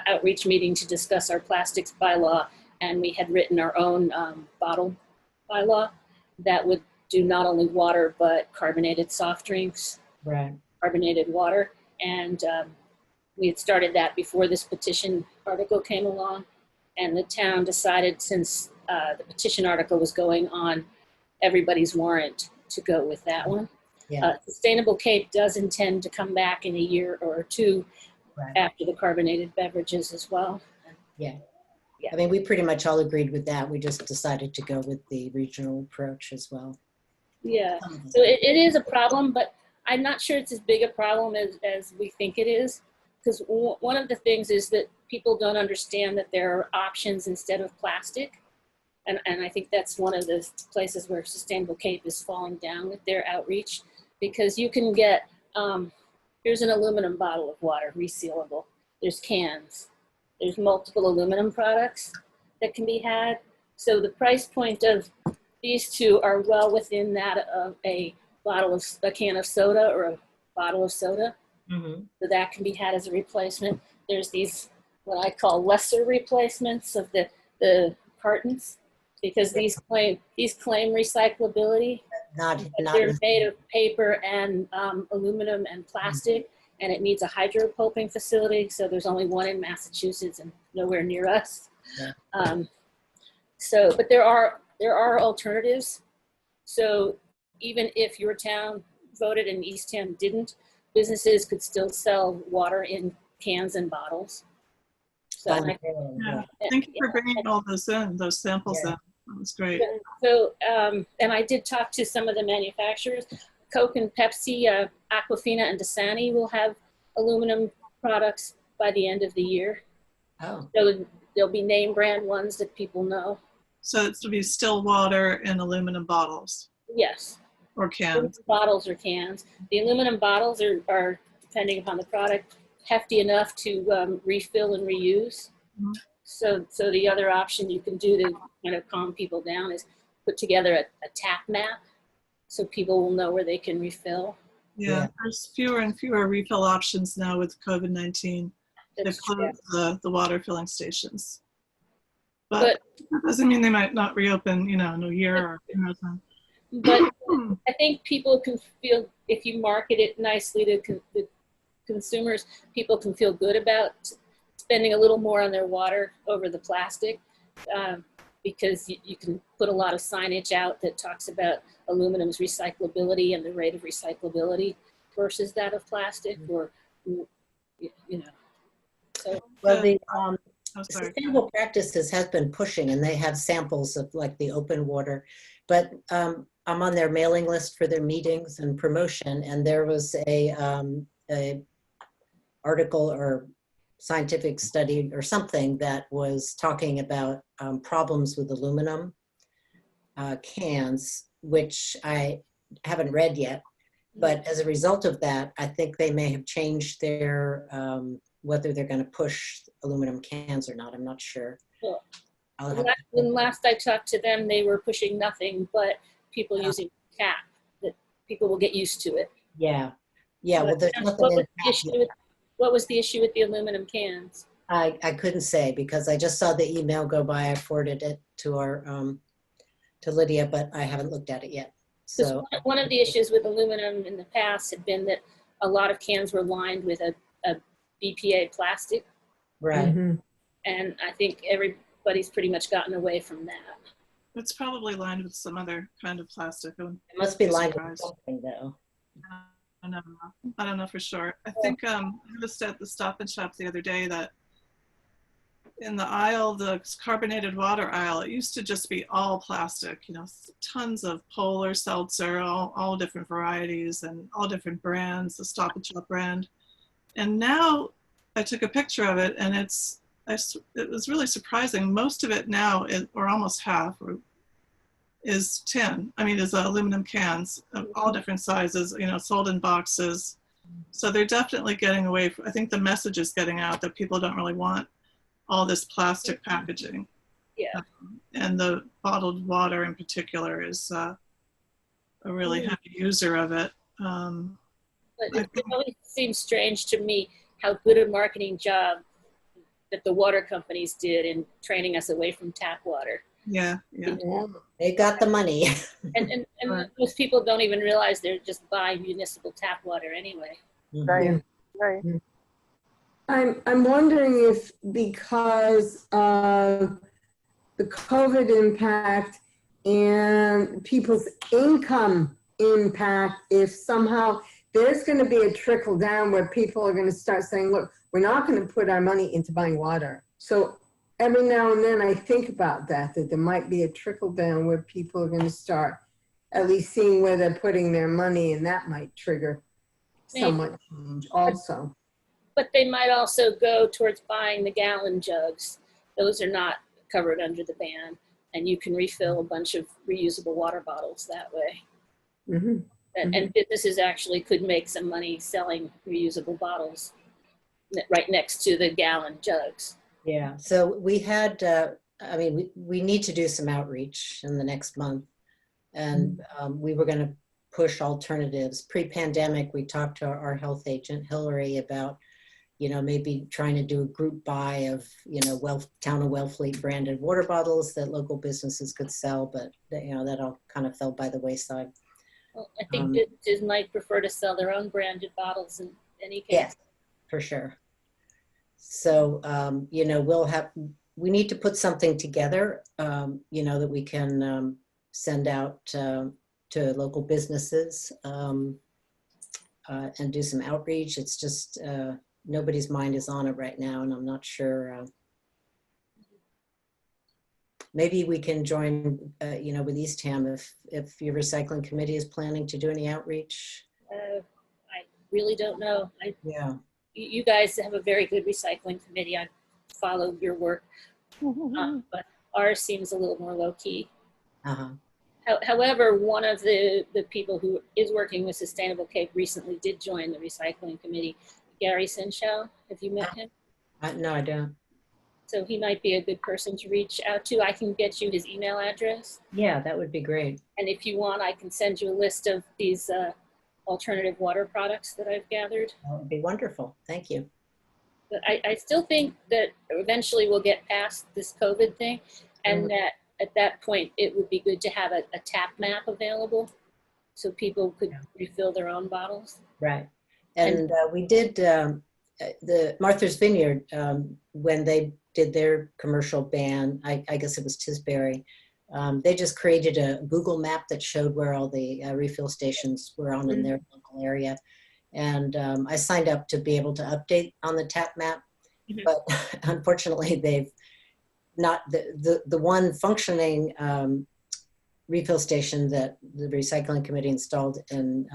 outreach meeting to discuss our plastics bylaw, and we had written our own bottle bylaw that would do not only water but carbonated soft drinks, right? Carbonated water, and we had started that before this petition article came along, and the town decided, since the petition article was going on everybody's warrant, to go with that one. Yeah. Sustainable Cape does intend to come back in a year or two after the carbonated beverages as well. Yeah. I mean, we pretty much all agreed with that. We just decided to go with the regional approach as well. Yeah, so it is a problem, but I'm not sure it's as big a problem as we think it is. Because one of the things is that people don't understand that there are options instead of plastic. And I think that's one of the places where Sustainable Cape is falling down with their outreach. because you can get, here's an aluminum bottle of water, resealable. There's cans. There's multiple aluminum products that can be had. So the price point of these two are well within that of a can of soda or a bottle of soda. Mm-hmm. So that can be had as a replacement. There's these, what I call lesser replacements of the cartons, because these claim recyclability. Not They're made of paper and aluminum and plastic, and it needs a hydropulping facility. So there's only one in Massachusetts and nowhere near us. Yeah. But there are alternatives. So even if your town voted and Eastham didn't, businesses could still sell water in cans and bottles. So Yeah. Thank you for bringing all those samples in. That was great. So, and I did talk to some of the manufacturers. Coke and Pepsi, Aquafina and Dasani will have aluminum products by the end of the year. Oh. So there'll be name brand ones that people know. So it's to be still water in aluminum bottles. Yes. Or cans. Bottles or cans. The aluminum bottles are, depending upon the product, hefty enough to refill and reuse. Mm-hmm. So the other option you can do to kind of calm people down is put together a tap map so people will know where they can refill. Yeah. There's fewer and fewer refill options now with COVID-19. They've closed the water filling stations. But that doesn't mean they might not reopen, in a year or But I think people can feel, if you market it nicely to the consumers, people can feel good about spending a little more on their water over the plastic, because you can put a lot of signage out that talks about aluminum's recyclability and the rate of recyclability versus that of plastic, or So, well, the Sustainable Practices has been pushing, and they have samples of like the open water, but I'm on their mailing list for their meetings and promotion, and there was a article or scientific study or something that was talking about problems with aluminum cans, which I haven't read yet. But as a result of that, I think they may have changed their, whether they're going to push aluminum cans or not. I'm not sure. Well, when last I talked to them, they were pushing nothing but people using tap, that people will get used to it. Yeah. Yeah. Well, there's nothing what was the issue with the aluminum cans? I couldn't say, because I just saw the email go by. I forwarded it to our to Lydia, but I haven't looked at it yet. So one of the issues with aluminum in the past had been that a lot of cans were lined with a BPA plastic. Right. Mm-hmm. And I think everybody's pretty much gotten away from that. It's probably lined with some other kind of plastic. It must be lined with something, though. I don't know for sure. I think I noticed at the Stop and Shop the other day that in the aisle, the carbonated water aisle, it used to just be all plastic, tons of Polar seltzer, all different varieties and all different brands, the Stop and Shop brand. And now I took a picture of it, and it was really surprising. Most of it now, or almost half, is tin. Is aluminum cans of all different sizes, sold in boxes. So they're definitely getting away I think the message is getting out that people don't really want all this plastic packaging. Yeah. And the bottled water in particular is a really heavy user of it. But it always seems strange to me how good a marketing job that the water companies did in training us away from tap water. Yeah. They got the money. And most people don't even realize they're just buying municipal tap water anyway. Right. Right. I'm wondering if, because of the COVID impact and people's income impact, if somehow there's going to be a trickle down where people are going to start saying, look, we're not going to put our money into buying water. So every now and then I think about that there might be a trickle down where people are going to start at least seeing where they're putting their money, and that might trigger somewhat change also. But they might also go towards buying the gallon jugs. Those are not covered under the ban, and you can refill a bunch of reusable water bottles that way. Mm-hmm. And businesses actually could make some money selling reusable bottles right next to the gallon jugs. Yeah, so we had, I mean, we need to do some outreach in the next month. And we were going to push alternatives. Pre-pandemic, we talked to our health agent, Hillary, about, you know, maybe trying to do a group buy of, you know, Town of Wellfleet branded water bottles that local businesses could sell, but, you know, that all kind of fell by the wayside. Well, I think businesses might prefer to sell their own branded bottles in any case. Yes, for sure. So, you know, we need to put something together, you know, that we can send out to local businesses and do some outreach. It's just nobody's mind is on it right now, and I'm not sure. Maybe we can join, you know, with Eastham if your recycling committee is planning to do any outreach. I really don't know. Yeah. You guys have a very good recycling committee. I follow your work, but ours seems a little more low key. However, one of the people who is working with Sustainable Cape recently did join the recycling committee, Gary Sinshow. Have you met him? No, I don't. So he might be a good person to reach out to. I can get you his email address. Yeah, that would be great. And if you want, I can send you a list of these alternative water products that I've gathered. That would be wonderful. Thank you. But I still think that eventually we'll get past this COVID thing, and that at that point it would be good to have a tap map available so people could refill their own bottles. Right. And we did the Martha's Vineyard, when they did their commercial ban, I guess it was Tisbury, they just created a Google map that showed where all the refill stations were on in their local area. And I signed up to be able to update on the tap map, but unfortunately they've not, the one functioning refill station that the recycling committee installed in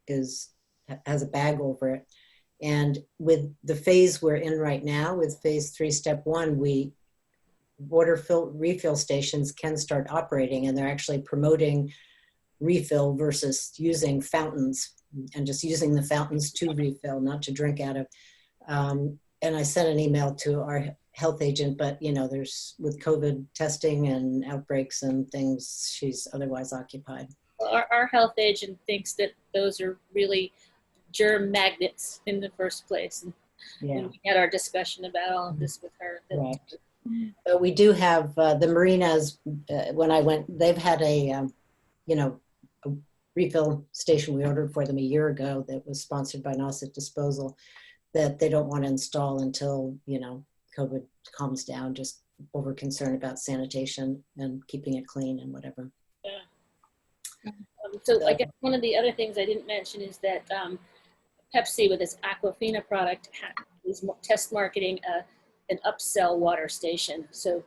has a bag over it. And with the phase we're in right now, with phase 3, step 1, refill stations can start operating, and they're actually promoting refill versus using fountains and just using the fountains to refill, not to drink out of. And I sent an email to our health agent, but you know, there's with COVID testing and outbreaks and things, she's otherwise occupied. Our health agent thinks that those are really germ magnets in the first place. And we had our discussion about all of this with her. Right. But we do have the marinas. When I went, they've had a, you know, a refill station we ordered for them a year ago that was sponsored by Nauset Disposal that they don't want to install until, you know, COVID calms down, just over concern about sanitation and keeping it clean and whatever. Yeah. So I guess one of the other things I didn't mention is that Pepsi with its Aquafina product is test marketing an upsell water station. So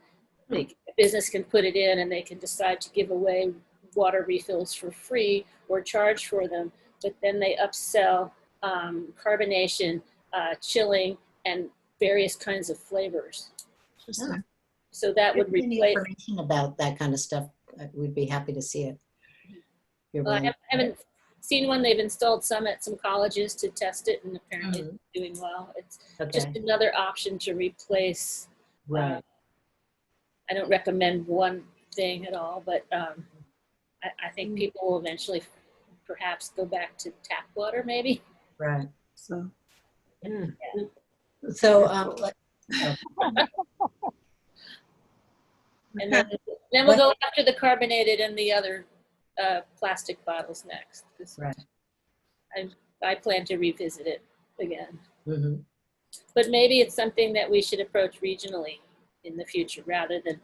a business can put it in and they can decide to give away water refills for free or charge for them, but then they upsell carbonation, chilling, and various kinds of flavors. So that would replace information about that kind of stuff. We'd be happy to see it. Well, I haven't seen one. They've installed some at some colleges to test it, and apparently it's doing well. It's just another option to replace. Right. I don't recommend one thing at all, but I think people will eventually perhaps go back to tap water, maybe. Right. So. Yeah. So. And then we'll go after the carbonated and the other plastic bottles next. Right. I plan to revisit it again. But maybe it's something that we should approach regionally in the future rather than.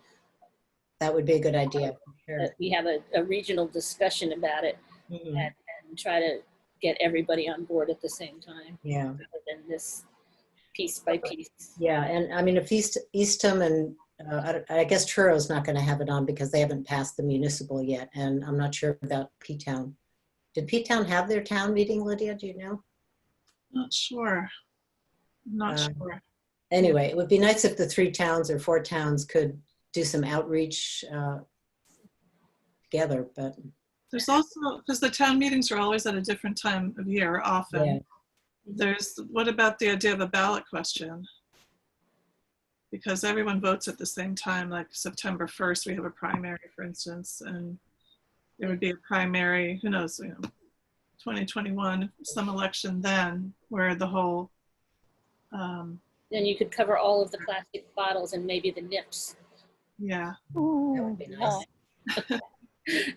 That would be a good idea. Sure. That we have a regional discussion about it and try to get everybody on board at the same time. Yeah. Rather than this piece by piece. Yeah, and I mean, if Eastham and I guess Truro not going to have it on because they haven't passed the municipal yet, and I'm not sure about P-Town. Did P-Town have their town meeting, Lydia? Do you know? Not sure. Not sure. Anyway, it would be nice if the 3 towns or 4 towns could do some outreach together, but There's also, because the town meetings are always at a different time of year, often. Yeah. There's, what about the idea of a ballot question? Because everyone votes at the same time, like September 1st, we have a primary, for instance, and there would be a primary, who knows, 2021, some election then, where the whole, Then you could cover all of the plastic bottles and maybe the nips. yeah. That would be nice.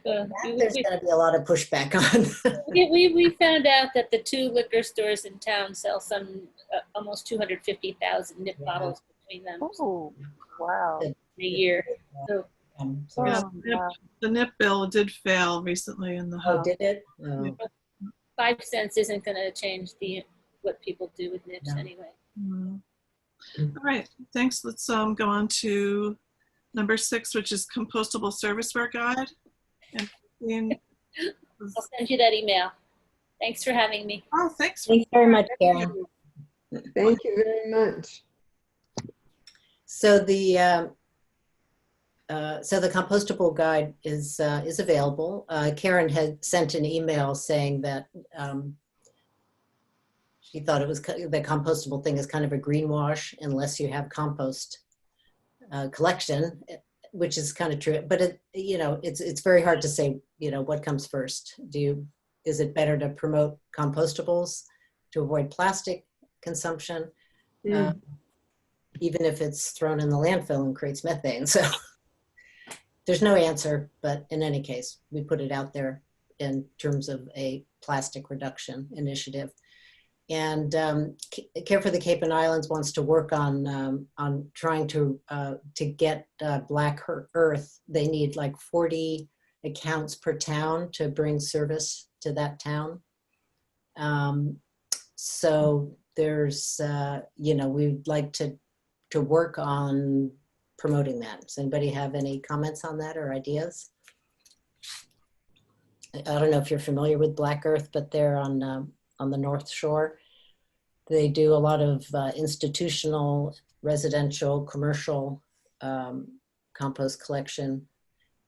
Uh, There's we, going to be a lot of pushback on. we found out that the 2 liquor stores in town sell some almost 250,000 nip Yeah. bottles between them Oh, wow. a year. So, Yeah, Oh, wow. the NIP bill did fail recently in the Oh, House. did it? Oh. 5 cents isn't going to change what people do with nips No. anyway. Mm. All right, thanks. Let's go on to number 6, which is compostable serviceware guide. And Christine was- I'll send you that email. Thanks for having me. oh, thanks. Thanks very much, Karen. Thank you very much. So the compostable guide is available. Karen had sent an email saying that she thought it was the compostable thing is kind of a greenwash unless you have compost collection, which is kind of true. But it's very hard to say what comes first. Is it better to promote compostables to avoid plastic consumption? Even if it's thrown in the landfill and creates methane. So there's no answer, but in any case, we put it out there in terms of a plastic reduction initiative. And Care for the Cape and Islands wants to work on trying to get Black Earth. They need like 40 accounts per town to bring service to that town. So there's, we'd like to work on promoting that. Does anybody have any comments on that or ideas? I don't know if you're familiar with Black Earth, but they're on the North Shore. They do a lot of institutional, residential, commercial compost collection.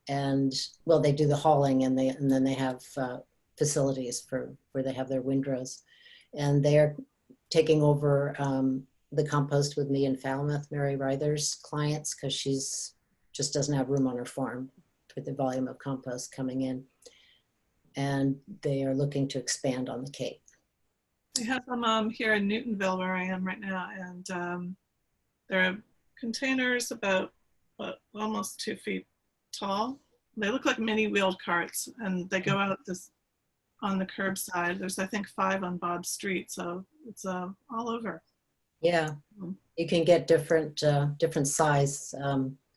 And well, they do the hauling and then they have facilities where they have their windrows. And they're taking over the compost with me in Falmouth, Mary Ryther's clients, because she's just doesn't have room on her farm for the volume of compost coming in. And they are looking to expand on the Cape. We have them here in Newtonville where I am right now, and there are containers about almost 2 feet tall. They look like mini wheeled carts, and they go out on the curbside. There's I think 5 on Bob Street, so it's all over. Yeah, you can get different size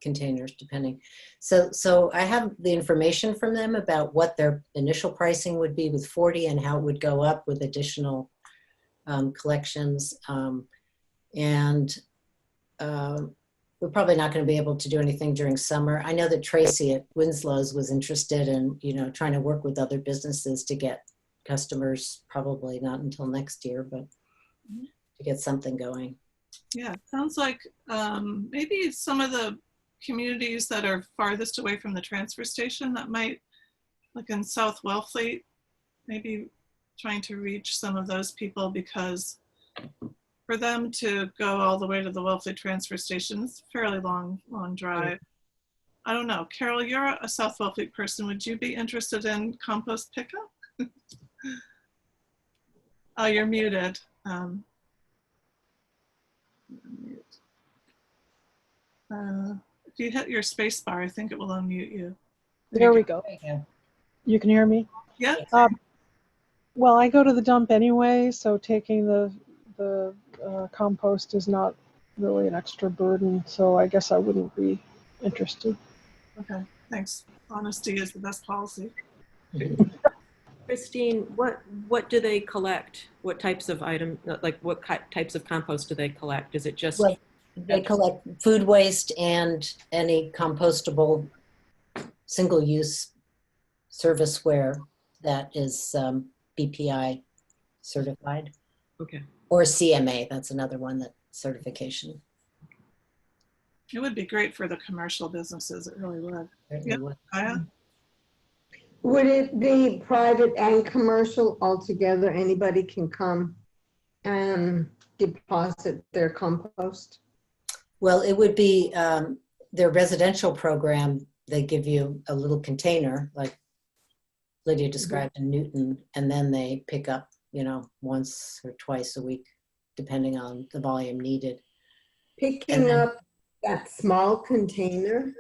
containers depending. So I have the information from them about what their initial pricing would be with 40 and how it would go up with additional collections. We're probably not going to be able to do anything during summer. I know that Tracy at Winslow's was interested in, trying to work with other businesses to get customers, probably not until next year, but to get something going. Yeah, sounds like maybe some of the communities that are farthest away from the transfer station that might, like in South Wellfleet, maybe trying to reach some of those people, because for them to go all the way to the Wellfleet transfer station, it's a fairly long drive. I don't know. Carol, you're a South Wellfleet person. Would you be interested in compost pickup? Oh, you're muted. If you hit your space bar, I think it will unmute you. There we go. There you go. You can hear me? Yeah. Well, I go to the dump anyway, so taking the compost is not really an extra burden, so I guess I wouldn't be interested. Okay, thanks. Honesty is the best policy. Christine, what do they collect? What types of types of compost do they collect? Is it just? Well, they collect food waste and any compostable single-use serviceware that is BPI certified. Okay. Or CMA, that's another one, that certification. It would be great for the commercial businesses. It really would. Certainly Yeah, would. Kaya? Would it be private and commercial altogether? Anybody can come and deposit their compost? Well, it would be their residential program. They give you a little container, like Lydia described in Newton, and then they pick up, once or twice a week, depending on the volume needed. Picking up that small container?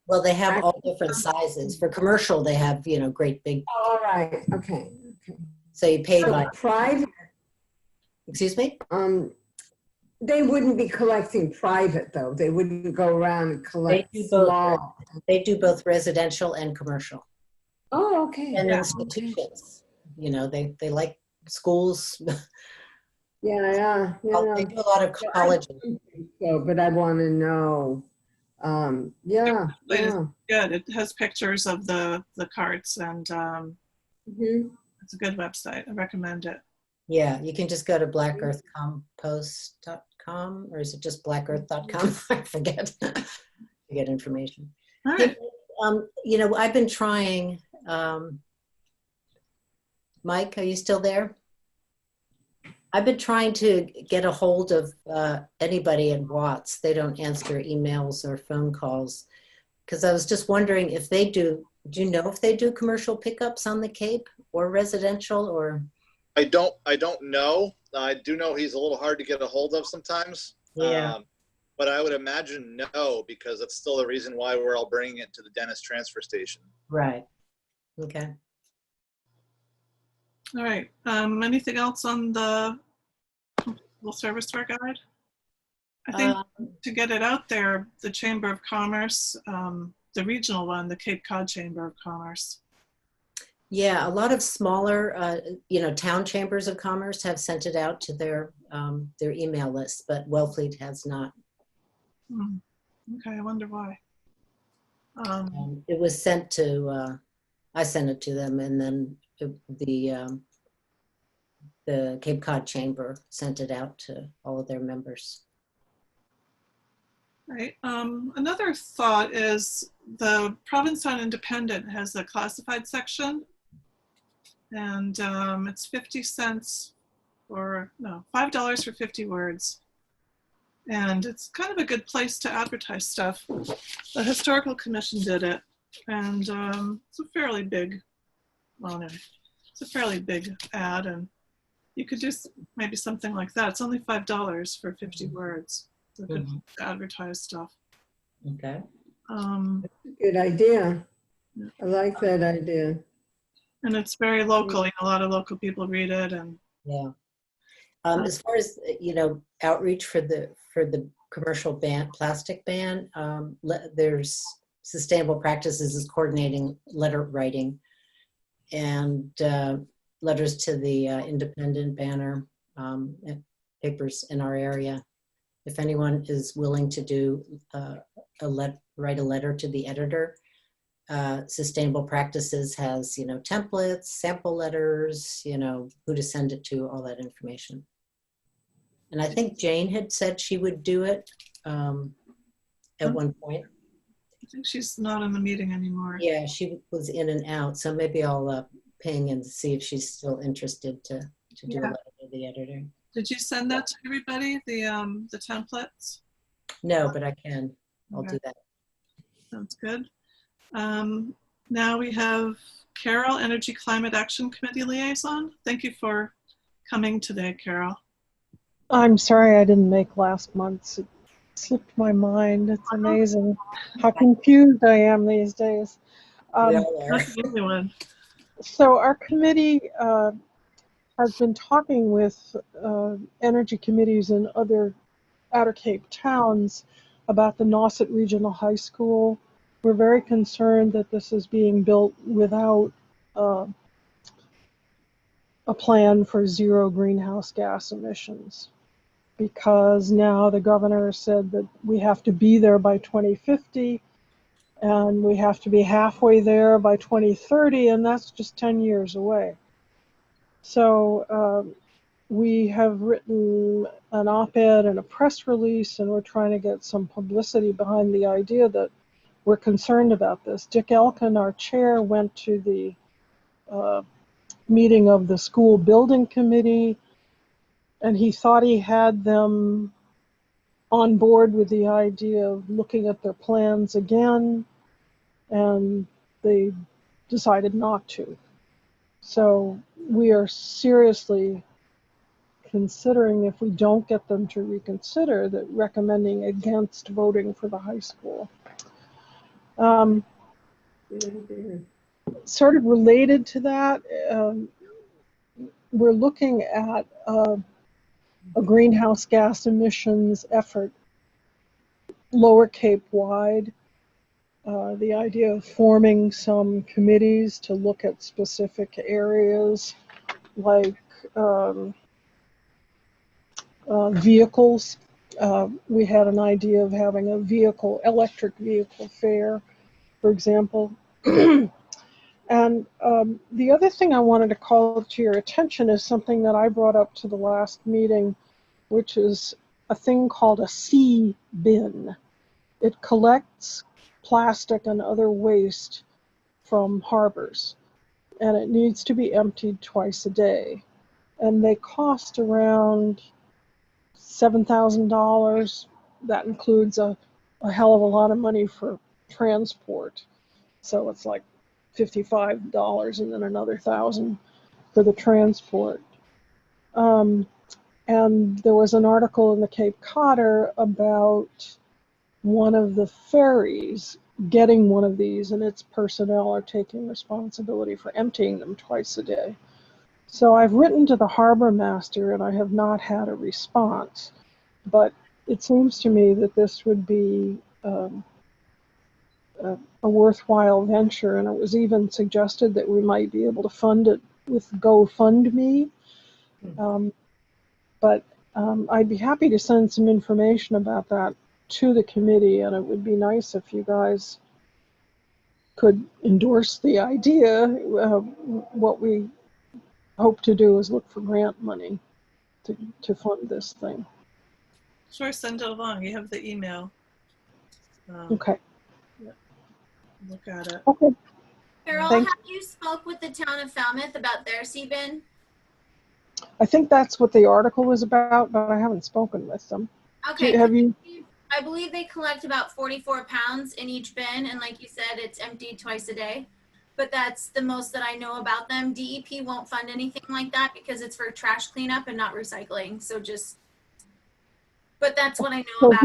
Well, they have all different sizes. For commercial, they have, great big. All right, okay. So you pay So by. private? Excuse me? They wouldn't be collecting private, though. They wouldn't go around and collect small. They do both residential and commercial. Oh, okay. And institutions, they like schools. Yeah. They do a lot of colleges. So, but I want to know. Yeah. Good. It has pictures of the carts, and it's a good website. I recommend it. Yeah, you can just go to blackearthcompost.com, or is it just blackearth.com? I forget to get information. All right. I've been trying. Mike, are you still there? I've been trying to get a hold of anybody in Watts. They don't answer emails or phone calls, because I was just wondering if they do. Do you know if they do commercial pickups on the Cape or residential, or? I don't know. I do know he's a little hard to get a hold of sometimes. Yeah. But I would imagine no, because that's still the reason why we're all bringing it to the Dennis transfer station. Right. Okay. All right. Anything else on the Compostable Service Tour Guide? I think to get it out there, the Chamber of Commerce, the regional one, the Cape Cod Chamber of Commerce. Yeah, a lot of smaller, town chambers of commerce have sent it out to their email list, but Wellfleet has not. Okay, I wonder why. It was sent to, I sent it to them, and then the Cape Cod Chamber sent it out to all of their members. Right. Another thought is the Provincetown Independent has a classified section, and it's 50 cents or no, $5 for 50 words. And it's kind of a good place to advertise stuff. The Historical Commission did it, and it's a fairly big, well, no, it's a fairly big ad, and you could do maybe something like that. It's only $5 for 50 words. It's a good to advertise stuff. Okay. Good idea. I like that idea. And it's very local. A lot of local people read it, and yeah. As far as outreach for the commercial plastic ban, there's Sustainable Practices is coordinating letter writing and letters to the Independent banner papers in our area. If anyone is willing to do write a letter to the editor, Sustainable Practices has templates, sample letters, who to send it to, all that information. And I think Jane had said she would do it at one point. I think she's not in the meeting anymore. Yeah, she was in and out, so maybe I'll ping and see if she's still interested to do a letter to the editor. Did you send that to everybody, the templates? No, but I can. I'll do that. Sounds good. Now we have Carol, Energy Climate Action Committee Liaison. Thank you for coming today, Carol. I'm sorry I didn't make last month's. It slipped my mind. It's amazing how confused I am these days. So our committee has been talking with energy committees in other Outer Cape towns about the Nauset Regional High School. We're very concerned that this is being built without a plan for zero greenhouse gas emissions, because now the governor said that we have to be there by 2050 and we have to be halfway there by 2030, and that's just 10 years away. So we have written an op-ed and a press release, and we're trying to get some publicity behind the idea that we're concerned about this. Dick Elkin, our chair, went to the meeting of the school building committee, and he thought he had them on board with the idea of looking at their plans again, and they decided not to. So we are seriously considering, if we don't get them to reconsider, that recommending against voting for the high school. Sort of related to that, we're looking at a greenhouse gas emissions effort, Lower Cape wide. The idea of forming some committees to look at specific areas like vehicles. We had an idea of having a electric vehicle fair, for example. And the other thing I wanted to call to your attention is something that I brought up to the last meeting, which is a thing called a sea bin. It collects plastic and other waste from harbors, and it needs to be emptied twice a day. And they cost around $7,000. That includes a hell of a lot of money for transport. So it's like $55 and then another $1,000 for the transport. And there was an article in the Cape Codder about one of the ferries getting one of these, and its personnel are taking responsibility for emptying them twice a day. So I've written to the harbor master and I have not had a response, but it seems to me that this would be a worthwhile venture, and it was even suggested that we might be able to fund it with GoFundMe. But I'd be happy to send some information about that to the committee, and it would be nice if you guys could endorse the idea. What we hope to do is look for grant money to fund this thing. Sure, send it along. You have the email. Okay. Yeah. Look at it. Okay. Carol, Thank have you spoke with the town of Falmouth about their sea bin? I think that's what the article was about, but I haven't spoken with them. Okay. Have you? I believe they collect about 44 pounds in each bin, and like you said, it's emptied twice a day. But that's the most that I know about them. DEP won't fund anything like that because it's for trash cleanup and not recycling. So but that's what I know So about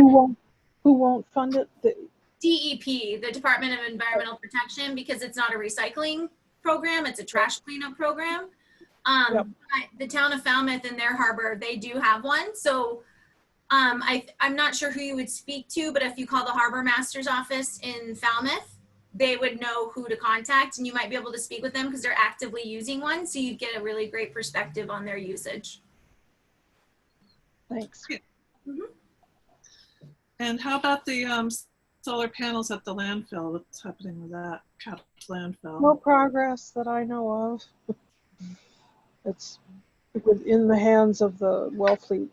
who won't fund it? DEP, the Department of Environmental Protection, because it's not a recycling program, it's a trash cleanup program. Yep. The town of Falmouth in their harbor, they do have one. So I'm not sure who you would speak to, but if you call the harbor master's office in Falmouth, they would know who to contact, and you might be able to speak with them because they're actively using one. So you'd get a really great perspective on their usage. Thanks. Mm-hmm. And how about the solar panels at the landfill? What's happening with that capped landfill? No progress that I know of. It's within the hands of the Wellfleet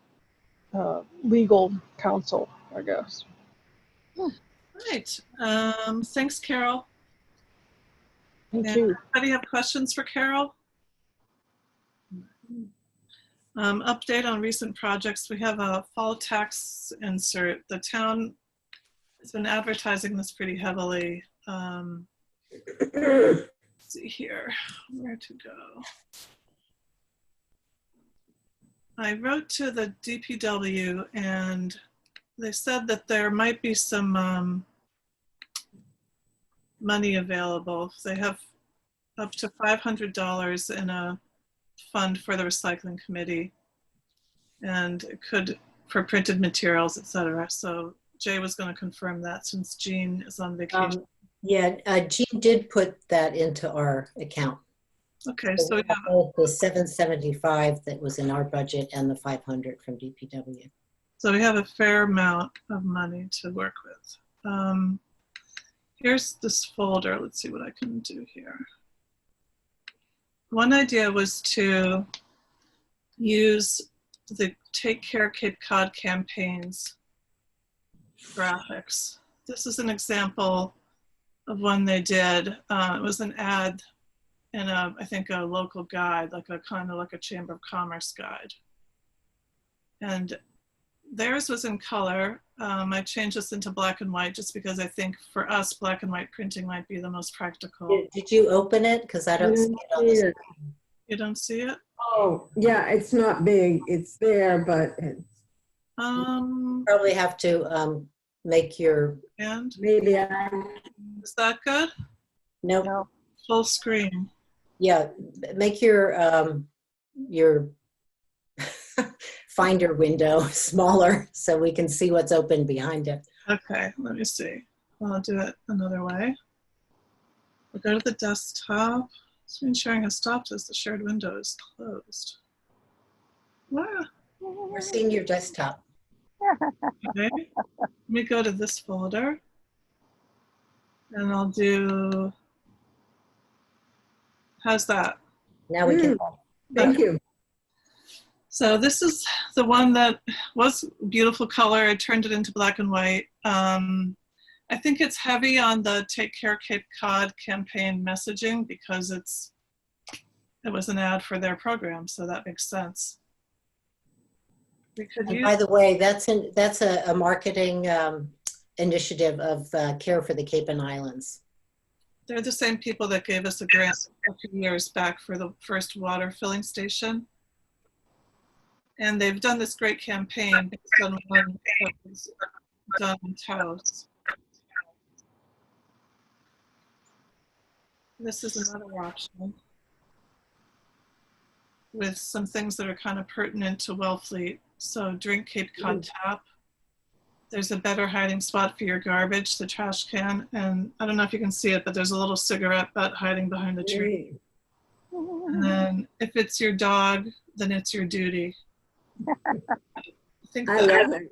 legal counsel, I guess. Right. Thanks, Carol. Thank you. Anybody have questions for Carol? Update on recent projects. We have a fall tax insert. The town has been advertising this pretty heavily. Let's see here, where to go. I wrote to the DPW and they said that there might be some money available. They have up to $500 in a fund for the recycling committee, and it could for printed materials, etc. So Jay was going to confirm that since Jean is on vacation. Yeah, Jean did put that into our account. Okay, so we have both the 775 that was in our budget and the 500 from DPW. So we have a fair amount of money to work with. Here's this folder. Let's see what I can do here. One idea was to use the Take Care Cape Cod campaigns graphics. This is an example of one they did. It was an ad in I think a local guide, like a kind of like a Chamber of Commerce guide. And theirs was in color. I changed this into black and white just because I think for us, black and white printing might be the most practical. Did you open it? Because I don't see it on the screen. You don't see it? Oh, yeah, it's not big. It's there, but it's Probably have to make your, and maybe is that good? no, Full screen. yeah, make your Finder window smaller so we can see what's open behind it. Okay, let me see. I'll do it another way. We'll go to the desktop. Screen sharing has stopped as the shared window is closed. Wow. We're seeing your desktop. Okay. Let me go to this folder. And I'll do, how's that? Now we can. Thank you. So this is the one that was beautiful color. I turned it into black and white. I think it's heavy on the Take Care Cape Cod campaign messaging because it was an ad for their program, so that makes sense. We could And use, by the way, that's a marketing initiative of Care for the Cape and Islands. they're the same people that gave us a grant a few years back for the first water filling station. And they've done this great campaign based on one that was done in Taos. This is another option with some things that are kind of pertinent to Wellfleet. So drink Cape Cod tap. There's a better hiding spot for your garbage, the trash can. And I don't know if you can see it, but there's a little cigarette butt hiding behind the tree. And then if it's your dog, then it's your duty. I love it.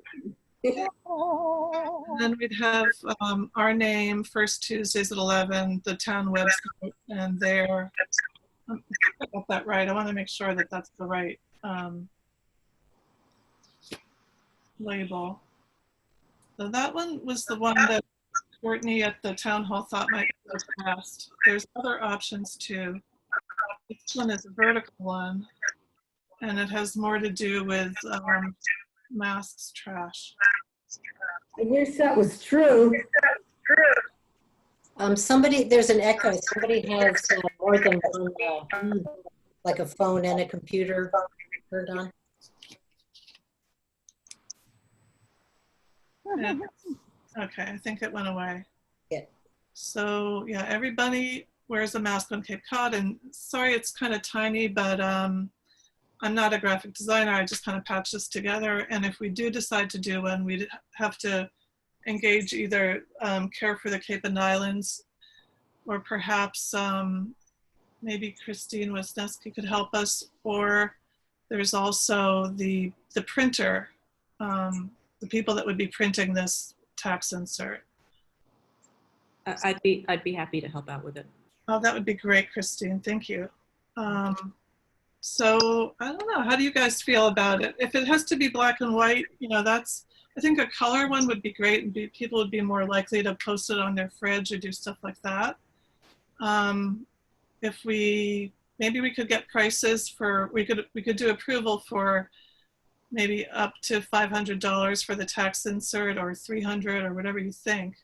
And then we'd have our name, first Tuesdays at 11, the town website, and there. I got that right. I want to make sure that that's the right label. So that one was the one that Courtney at the town hall thought might be the best. There's other options too. This one is a vertical one, and it has more to do with masks, trash. I wish that was true. There's an echo. Somebody has more than one, like a phone and a computer turned on. Yeah. Okay, I think it went away. Yeah. So yeah, everybody wears a mask on Cape Cod, and sorry it's kind of tiny, but I'm not a graphic designer. I just kind of patched this together, and if we do decide to do one, we'd have to engage either Care for the Cape and Islands, or perhaps maybe Christine Wisniewski could help us, or there's also the printer, the people that would be printing this tax insert. I'd be happy to help out with it. Oh, that would be great, Christine. Thank you. So I don't know. How do you guys feel about it? If it has to be black and white, you know, I think a color one would be great, and people would be more likely to post it on their fridge or do stuff like that. If maybe we could get prices for, we could do approval for maybe up to $500 for the tax insert, or $300, or whatever you think,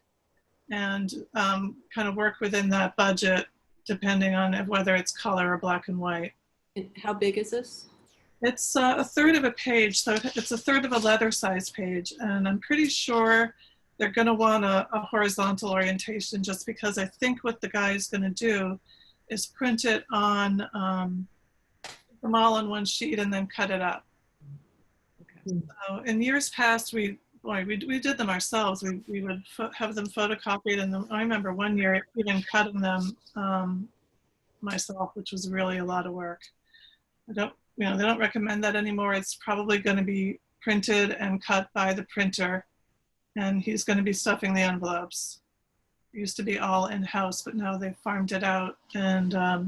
and kind of work within that budget depending on whether it's color or black and white. And how big is this? It's a third of a page, so it's a third of a letter size page, and I'm pretty sure they're going to want a horizontal orientation, just because I think what the guy is going to do is print it on them all on one sheet and then cut it up. Okay. So in years past, we did them ourselves. We would have them photocopied, and I remember one year even cutting them myself, which was really a lot of work. They don't recommend that anymore. It's probably going to be printed and cut by the printer, and he's going to be stuffing the envelopes. It used to be all in-house, but now they've farmed it out, and I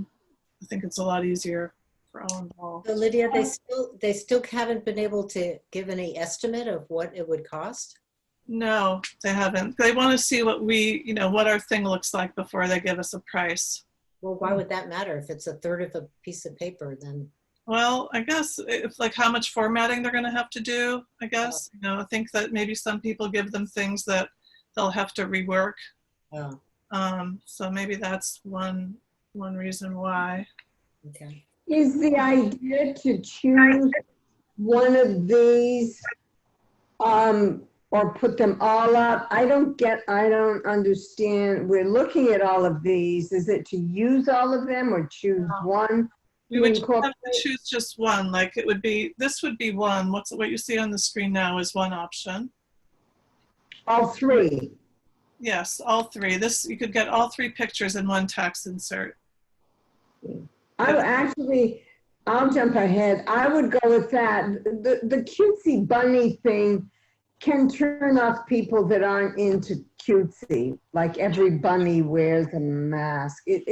think it's a lot easier for all involved. So Lydia, they still haven't been able to give any estimate of what it would cost? No, they haven't. They want to see what what our thing looks like before they give us a price. Well, why would that matter? If it's a third of a piece of paper, then. Well, I guess if like how much formatting they're going to have to do, I guess. I think that maybe some people give them things that they'll have to rework. Oh, So maybe that's one reason why. okay. Is the idea to choose one of these or put them all up? I don't understand. We're looking at all of these. Is it to use all of them or choose one? We would have to choose just one. Like this would be one. What you see on the screen now is one option. All three? Yes, all three. You could get all three pictures in one text insert. I'll jump ahead. I would go with that. The cutesy bunny thing can turn off people that aren't into cutesy. Like every bunny wears a mask. It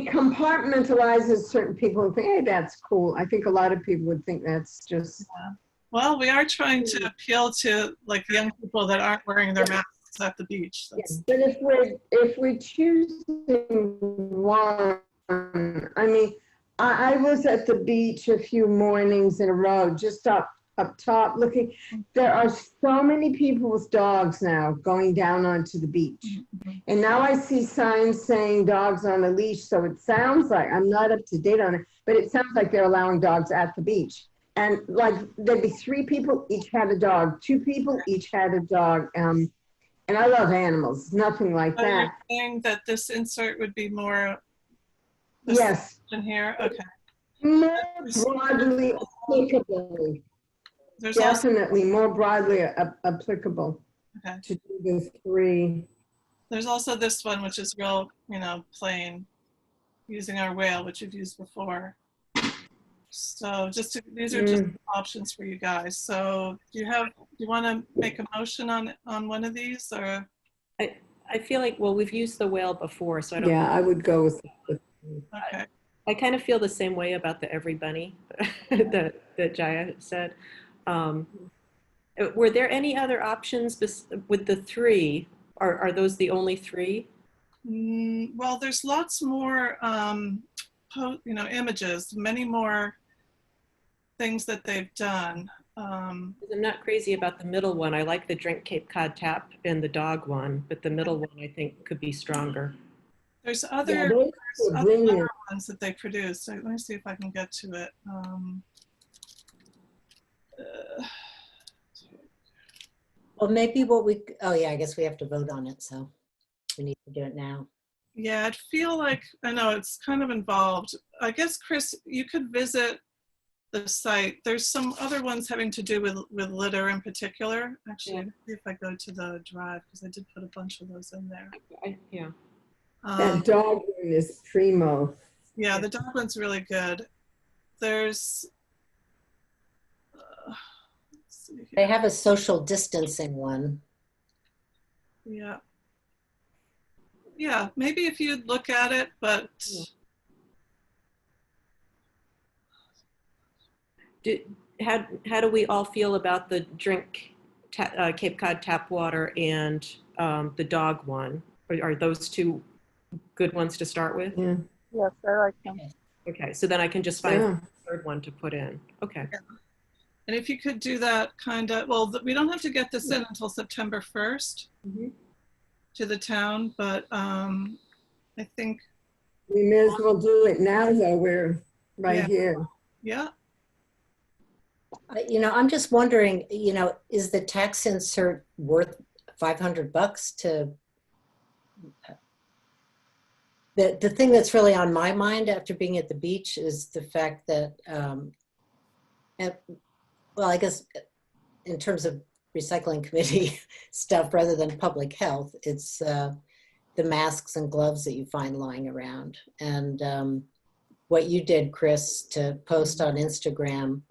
compartmentalizes certain people and think, hey, that's cool. I think a lot of people would think that's just. Yeah. Well, we are trying to appeal to like young people that aren't wearing their masks at the beach. Yes, but if we're choosing one, I mean, I was at the beach a few mornings in a row, just up top looking. There are so many people with dogs now going down onto the beach. And now I see signs saying dogs on a leash. So it sounds like, I'm not up to date on it, but it sounds like they're allowing dogs at the beach. And like there'd be 3 people, each had a dog, 2 people, each had a dog. And I love animals, nothing like that. You're saying that this insert would be more. Yes. In here, okay. More broadly applicable. Definitely more broadly applicable. Okay. To do the 3. There's also this one, which is real, plain, using our whale, which you've used before. So these are just options for you guys. So do you want to make a motion on one of these, or? I feel like, well, we've used the whale before, so I don't. Yeah, I would go with. Okay. I kind of feel the same way about the every bunny that Jaya said. Were there any other options with the 3? Are those the only 3? Well, there's lots more, images, many more things that they've done. I'm not crazy about the middle one. I like the Drink Cape Cod Tap and the dog one, but the middle one I think could be stronger. There's other ones that they produced. Let me see if I can get to it. Well, maybe I guess we have to vote on it, so we need to do it now. Yeah, I'd feel like, I know it's kind of involved. I guess, Chris, you could visit the site. There's some other ones having to do with litter in particular. Actually, let's see if I go to the drive, because I did put a bunch of those in there. Yeah. That dog one is primo. Yeah, the dog one's really good. There's, let's see here. They have a social distancing one. Yeah. Yeah, maybe if you'd look at it, but. How do we all feel about the Drink Cape Cod Tap Water and the dog one? Are those 2 good ones to start with? Yeah. Yes, I like them. Okay, so then I can just find the 3rd one to put in. Okay. Yeah. And if you could do that we don't have to get this in until September 1st to the town, but I think. We may as well do it now though, we're right here. Yeah. I'm just wondering, is the tax insert worth $500 to? The thing that's really on my mind after being at the beach is the fact that, I guess in terms of recycling committee stuff rather than public health, it's the masks and gloves that you find lying around. And what you did, Chris, to post on Instagram,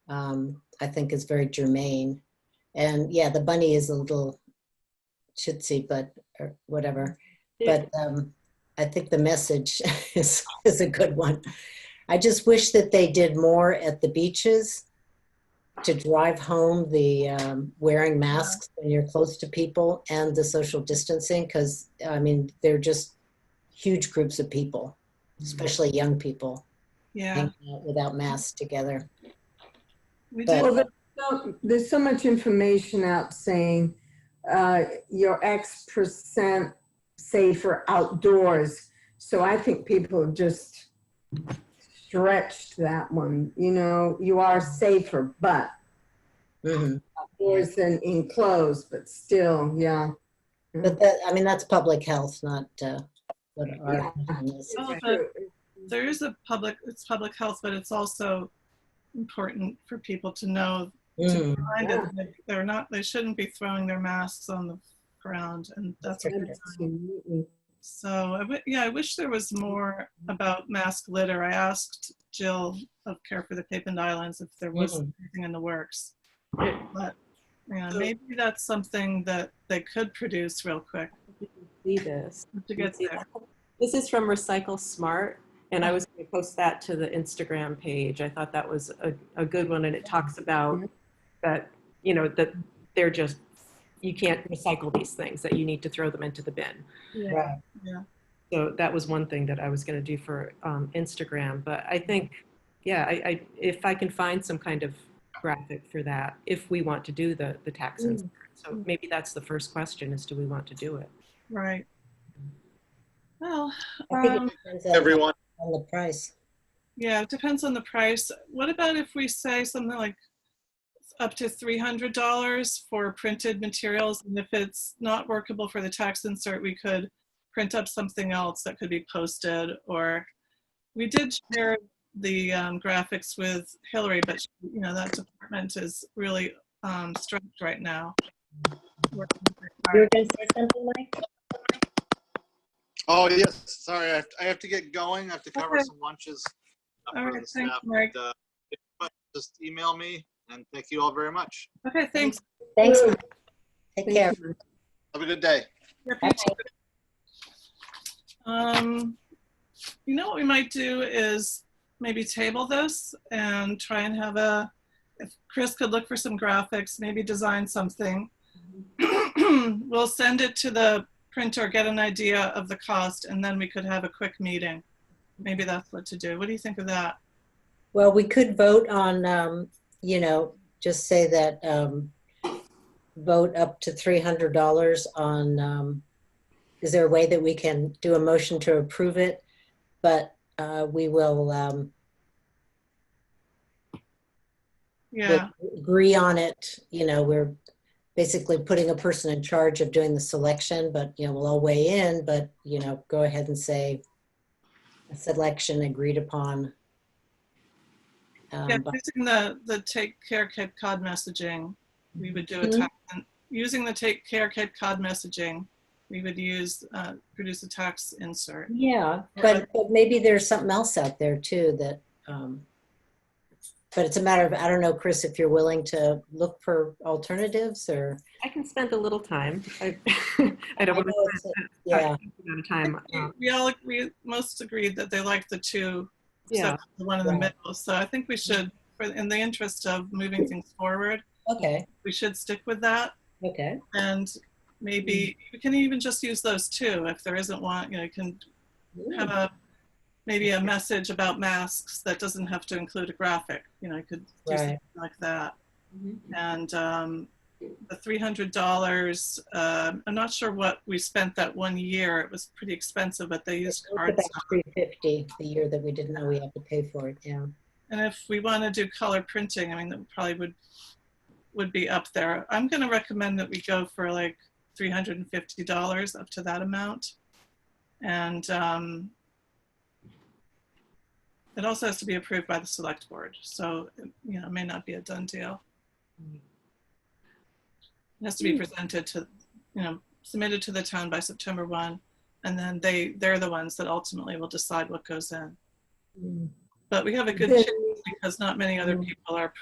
I think is very germane. And yeah, the bunny is a little chitsy, or whatever. But I think the message is a good one. I just wish that they did more at the beaches. to drive home the wearing masks when you're close to people and the social distancing, because I mean, they're just huge groups of people, especially young people, Yeah, hanging out without masks together. we But- did. Well, there's so much information out saying you're X% safer outdoors. So I think people have just stretched that one. You know, you are safer, but Mhm. outdoors than enclosed, but still, yeah. But that, I mean, that's public health, not what our Yeah. opinion is. Oh, It's but true. there is it's public health, but it's also important for people to know, to be Mm, reminded that they shouldn't be throwing their masks on the ground, and that's what they're doing. Absolutely. So I wish there was more about mask litter. I asked Jill of Care for the Cape and Islands if there was anything in the works, but maybe that's something that they could produce real quick See this. to get there. This is from Recycle Smart, and I was going to post that to the Instagram page. I thought that was a good one, and it talks about that, you know, that they're just, you can't recycle these things, that you need to throw them into the bin. Yeah, right. yeah. So that was one thing that I was going to do for Instagram. But I think, yeah, I if I can find some kind of graphic for that, if we want to do the tax insert. So maybe that's the first question is, do we want to do it? Right. Well, I think it depends on, Everyone. on the price. yeah, it depends on the price. What about if we say something like up to $300 for printed materials? And if it's not workable for the tax insert, we could print up something else that could be posted. Or we did share the graphics with Hillary, but you know, that department is really stretched right now. You were going to say something, Mike? Oh, yes. Sorry, I have to get going. I have to cover Okay. some lunches. All for right, the thanks, staff. Mike. But, just email me, and thank you all very much. Okay, thanks. Thanks. Mike. Take Thank care. you. Have a good day. Yep, you too. You know what we might do is maybe table this and try and have if Chris could look for some graphics, maybe design something. We'll send it to the printer, get an idea of the cost, and then we could have a quick meeting. Maybe that's what to do. What do you think of that? Well, we could vote on, you know, just say that vote up to $300 on, is there a way that we can do a motion to approve it? But we will Yeah, we'll agree on it. You know, we're basically putting a person in charge of doing the selection, but, you know, we'll all weigh in, but, you know, go ahead and say a selection agreed upon. yeah. Using the Take Care Cape Cod messaging, we would do a tax. Using the Take Care Cape Cod messaging, we would produce a tax insert. Yeah, but maybe there's something else out there too that, but it's a matter of, I don't know, Chris, if you're willing to look for alternatives or. I can spend a little time. I don't want know to spend yeah. a lot of time. We most agreed that they like the two, Yeah. so the one in the middle. So I think we should, in the interest of moving things forward, Okay. we should stick with that. Okay. And maybe we can even just use those two. If there isn't one, you know, you can have maybe a message about masks that doesn't have to include a graphic. You know, you could do something like that. And the $300, I'm not sure what we spent that one year. It was pretty expensive, but they used cards. About $350 the year that we didn't know we had to pay for it. Yeah. And if we want to do color printing, I mean, that probably would be up there. I'm going to recommend that we go for like $350 up to that amount. And it also has to be approved by the select board. So, you know, it may not be a done deal. It has to be presented to, you know, submitted to the town by September 1. And then they're the ones that ultimately will decide what goes in. But we have a good chance because not many other people are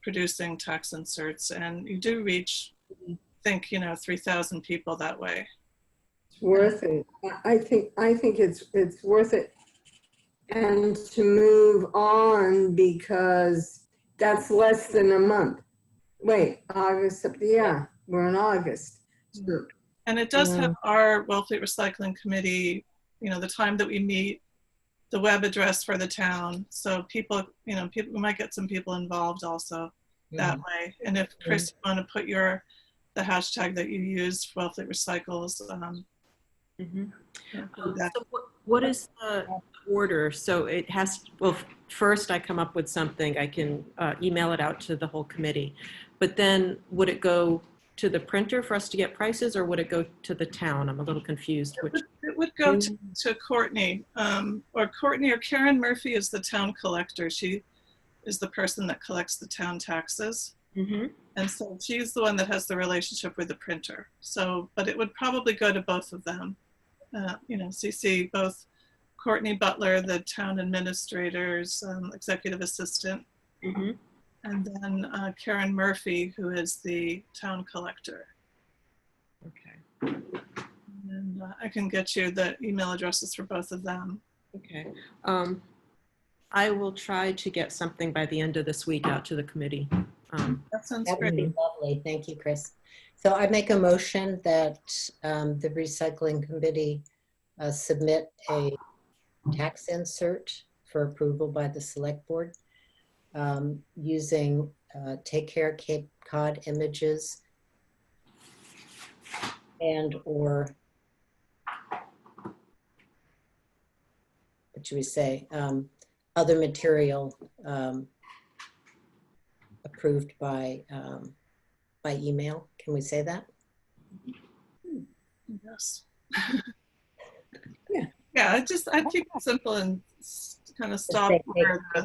producing tax inserts, and you do reach, I think, you know, 3,000 people that way. It's worth it. I think it's worth it. And to move on, because that's less than a month. wait, August, yeah, we're in August. So, And it does have our Wellfleet Recycling Committee, you know, the time that we meet, the web address for the town. So people, you know, people, we might get some people involved also that way. And if Chris, you want to put the hashtag that you use, Wellfleet Recycles. So what is the order? So it has, well, first I come up with something, I can email it out to the whole committee. But then would it go to the printer for us to get prices, or would it go to the town? I'm a little confused. It would go to Courtney, or Karen Murphy is the town collector. She is the person that collects the town taxes. And so she's the one that has the relationship with the printer. So, but it would probably go to both of them. You know, CC both Courtney Butler, the town administrator's executive assistant, and then Karen Murphy, who is the town collector. Okay. And I can get you the email addresses for both of them. Okay. I will try to get something by the end of this week out to the committee. That sounds That would great. be lovely. Thank you, Chris. So I make a motion that the recycling committee submit a tax insert for approval by the select board using Take Care Cape Cod images and or what should we say, other material approved by email. Can we say that? Yes. Yeah, I'd keep it simple and kind of stop. Take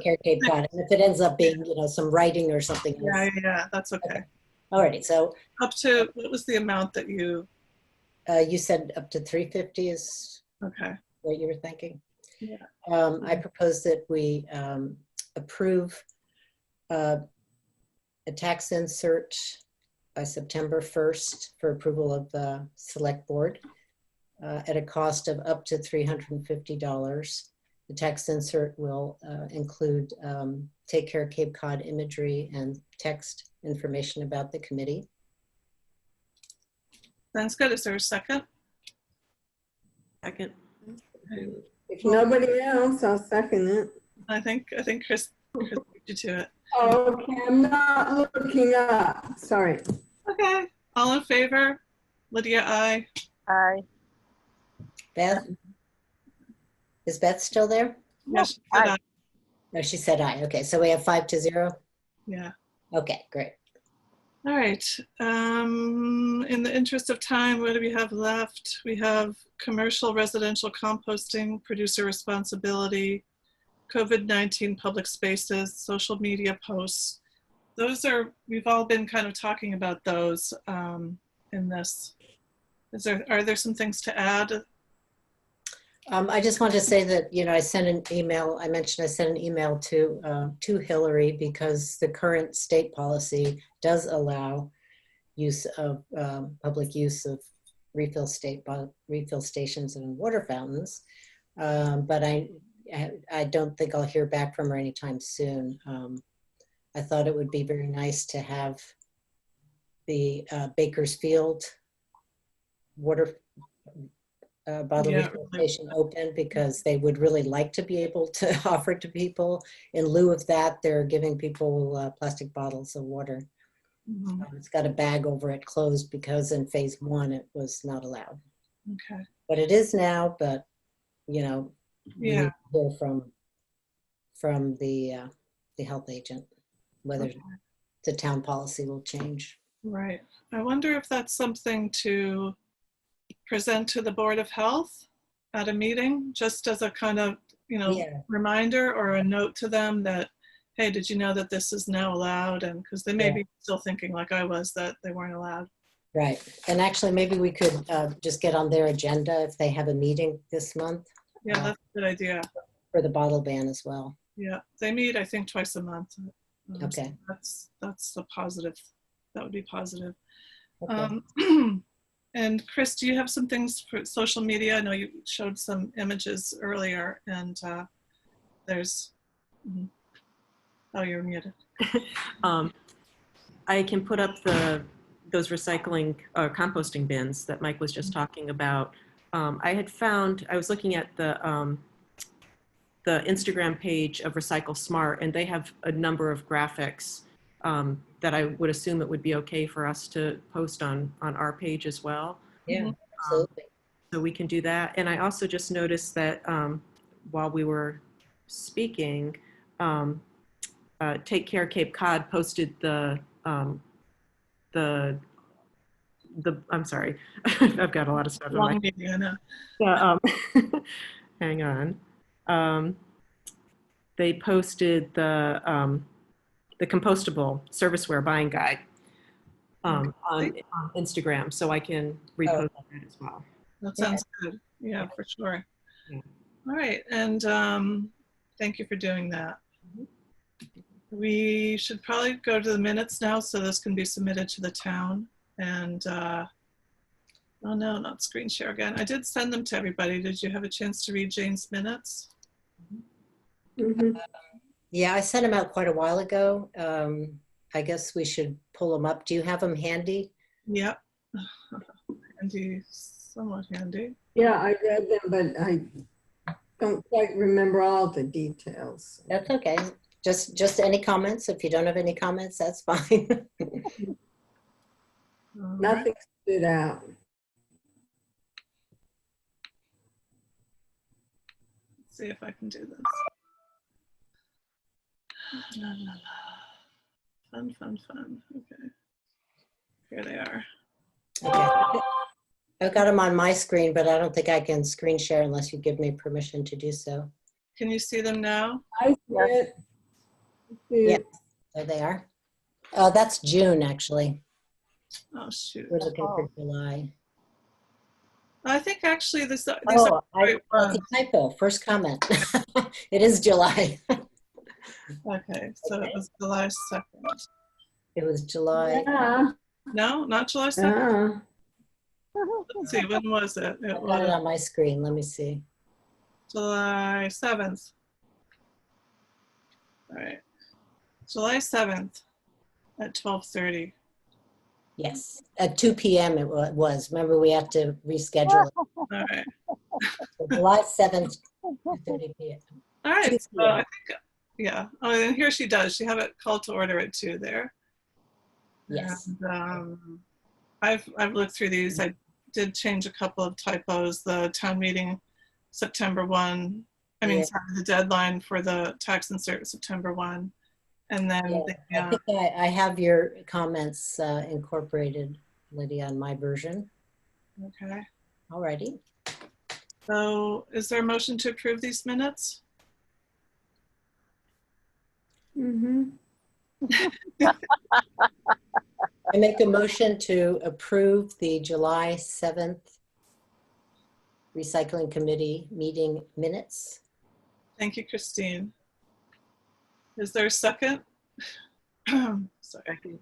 Care Cape Cod. And if it ends up being, you know, some writing or something else. Yeah, that's okay. Alrighty, so up to, what was the amount that you? You said up to 350 is okay. What you were thinking? Yeah. I propose that we approve a tax insert by September 1st for approval of the select board at a cost of up to $350. The tax insert will include Take Care Cape Cod imagery and text information about the committee. Sounds good. Is there a second? Second. If nobody else, I'll second it. I think Chris beat you to it. Okay, I'm not looking up. Sorry. Okay. All in favor? Lydia, aye. Aye. Beth? Is Beth still there? Yes, she said aye. No, she said aye. Okay, so we have 5-0? Yeah. Okay, great. All right. In the interest of time, what do we have left? We have commercial residential composting, producer responsibility, COVID-19 public spaces, social media posts. Those are, we've all been kind of talking about those in this. Are there some things to add? I just want to say that, you know, I sent an email, I mentioned I sent an email to Hillary because the current state policy does allow use of public use of refill stations and water fountains. But I don't think I'll hear back from her anytime soon. I thought it would be very nice to have the Bakersfield water bottle refill station open because they would really like to be able to offer to people. In lieu of that, they're giving people plastic bottles of water. It's got a bag over it closed because in phase 1 it was not allowed. Okay. But it is now, but you know, yeah, we hear from the health agent whether the town policy will change. Right. I wonder if that's something to present to the Board of Health at a meeting, just as a kind of, you know, reminder or a note to them that, hey, did you know that this is now allowed? And because they may be still thinking like I was that they weren't allowed. Right. And actually, maybe we could just get on their agenda if they have a meeting this month. Yeah, that's a good idea. For the bottle ban as well. Yeah, they meet, I think, twice a month. Okay. So that's a positive. That would be positive. Okay. And Chris, do you have some things for social media? I know you showed some images earlier, and there's, oh, you're muted. I can put up those recycling composting bins that Mike was just talking about. I was looking at the Instagram page of Recycle Smart, and they have a number of graphics that I would assume it would be okay for us to post on our page as well. Yeah, absolutely. So we can do that. And I also just noticed that while we were speaking, Take Care Cape Cod posted I'm sorry, I've got a lot of stuff in my. Long meeting, I know. Yeah, hang on. They posted the Compostable serviceware buying guide on Instagram, so I can repost that as well. That sounds good. Yeah, for sure. Yeah. All right, and thank you for doing that. We should probably go to the minutes now, so this can be submitted to the town. And oh no, not screen share again. I did send them to everybody. Did you have a chance to read Jane's minutes? Yeah, I sent them out quite a while ago. I guess we should pull them up. Do you have them handy? Yep. Handy, somewhat handy. Yeah, I read them, but I don't quite remember all the details. That's okay. Just any comments. If you don't have any comments, that's fine. Nothing stood out. Let's see if I can do this. La, la, la. Fun, fun, fun. Okay. Here they are. Okay. I've got them on my screen, but I don't think I can screen share unless you give me permission to do so. Can you see them now? I see it. Yeah, there they are. That's June, actually. Oh, shoot. We're looking for July. I think actually these are That's great ones. a typo. First comment. It is July. Okay, so it was July 2nd. It was July. Yeah. No, not July 2nd. Yeah. Let's see, when was it? It I've got it was on my screen. Let me see. July 7th. All right. July 7th at 12:30. Yes, at 2 p.m. it was. Remember, we have to reschedule it. All right. So July 7th, 2:30 p.m. All right. 2 So p.m. I think, yeah. Oh, and here she does. She have it called to order at 2 there. Yes. And, I've looked through these. I did change a couple of typos. The town meeting, September 1. I mean, Yeah. sorry, the deadline for the tax insert, September 1. And then Yeah, I think I have your comments incorporated, Lydia, on my version. okay. Alrighty. So is there a motion to approve these minutes? I make a motion to approve the July 7th Recycling Committee meeting minutes. Thank you, Christine. Is there a second? Sorry.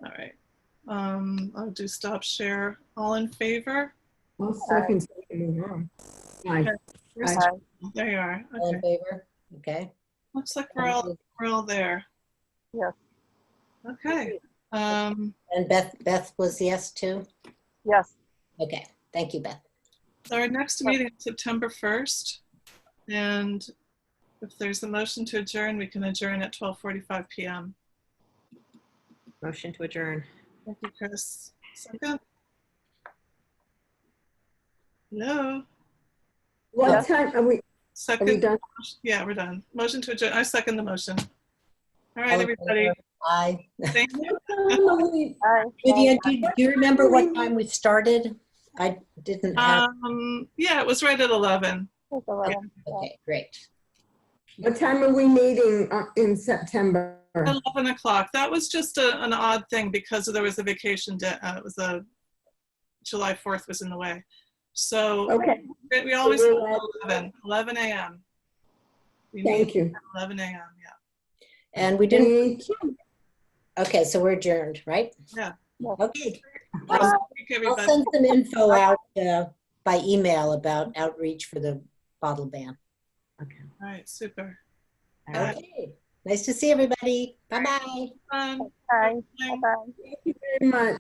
All right. I'll do stop share. All in favor? Well, second. Aye. Aye. There you are. All in Okay. favor? Okay. Looks like we're all there. Yes. Okay. And Beth was yes too? Yes. Okay. Thank you, Beth. So our next meeting is September 1st. And if there's a motion to adjourn, we can adjourn at 12:45 p.m. Motion to adjourn. Thank you, Chris. Second? Hello? What time are we? Second? done? Yeah, we're done. Motion to adjourn. I second the motion. All right, All in everybody. favor? Aye. Thank you. Hi. Vivian, do you remember what time we started? I didn't have. Yeah, it was right at 11. It's 11. Okay, great. What time are we meeting in September? 11 o'clock. That was just an odd thing because there was a vacation day. It was a July 4th was in the way. So Okay. we always do 11 a.m. Thank you. 11 a.m. Yeah. And we didn't. Thank you. Okay, so we're adjourned, right? Yeah. Okay. Thank I'll everybody. send some info out by email about outreach for the bottle ban. Okay. All right, super. Okay. Nice to see everybody. Bye-bye. Bye. Bye. Thank you very much.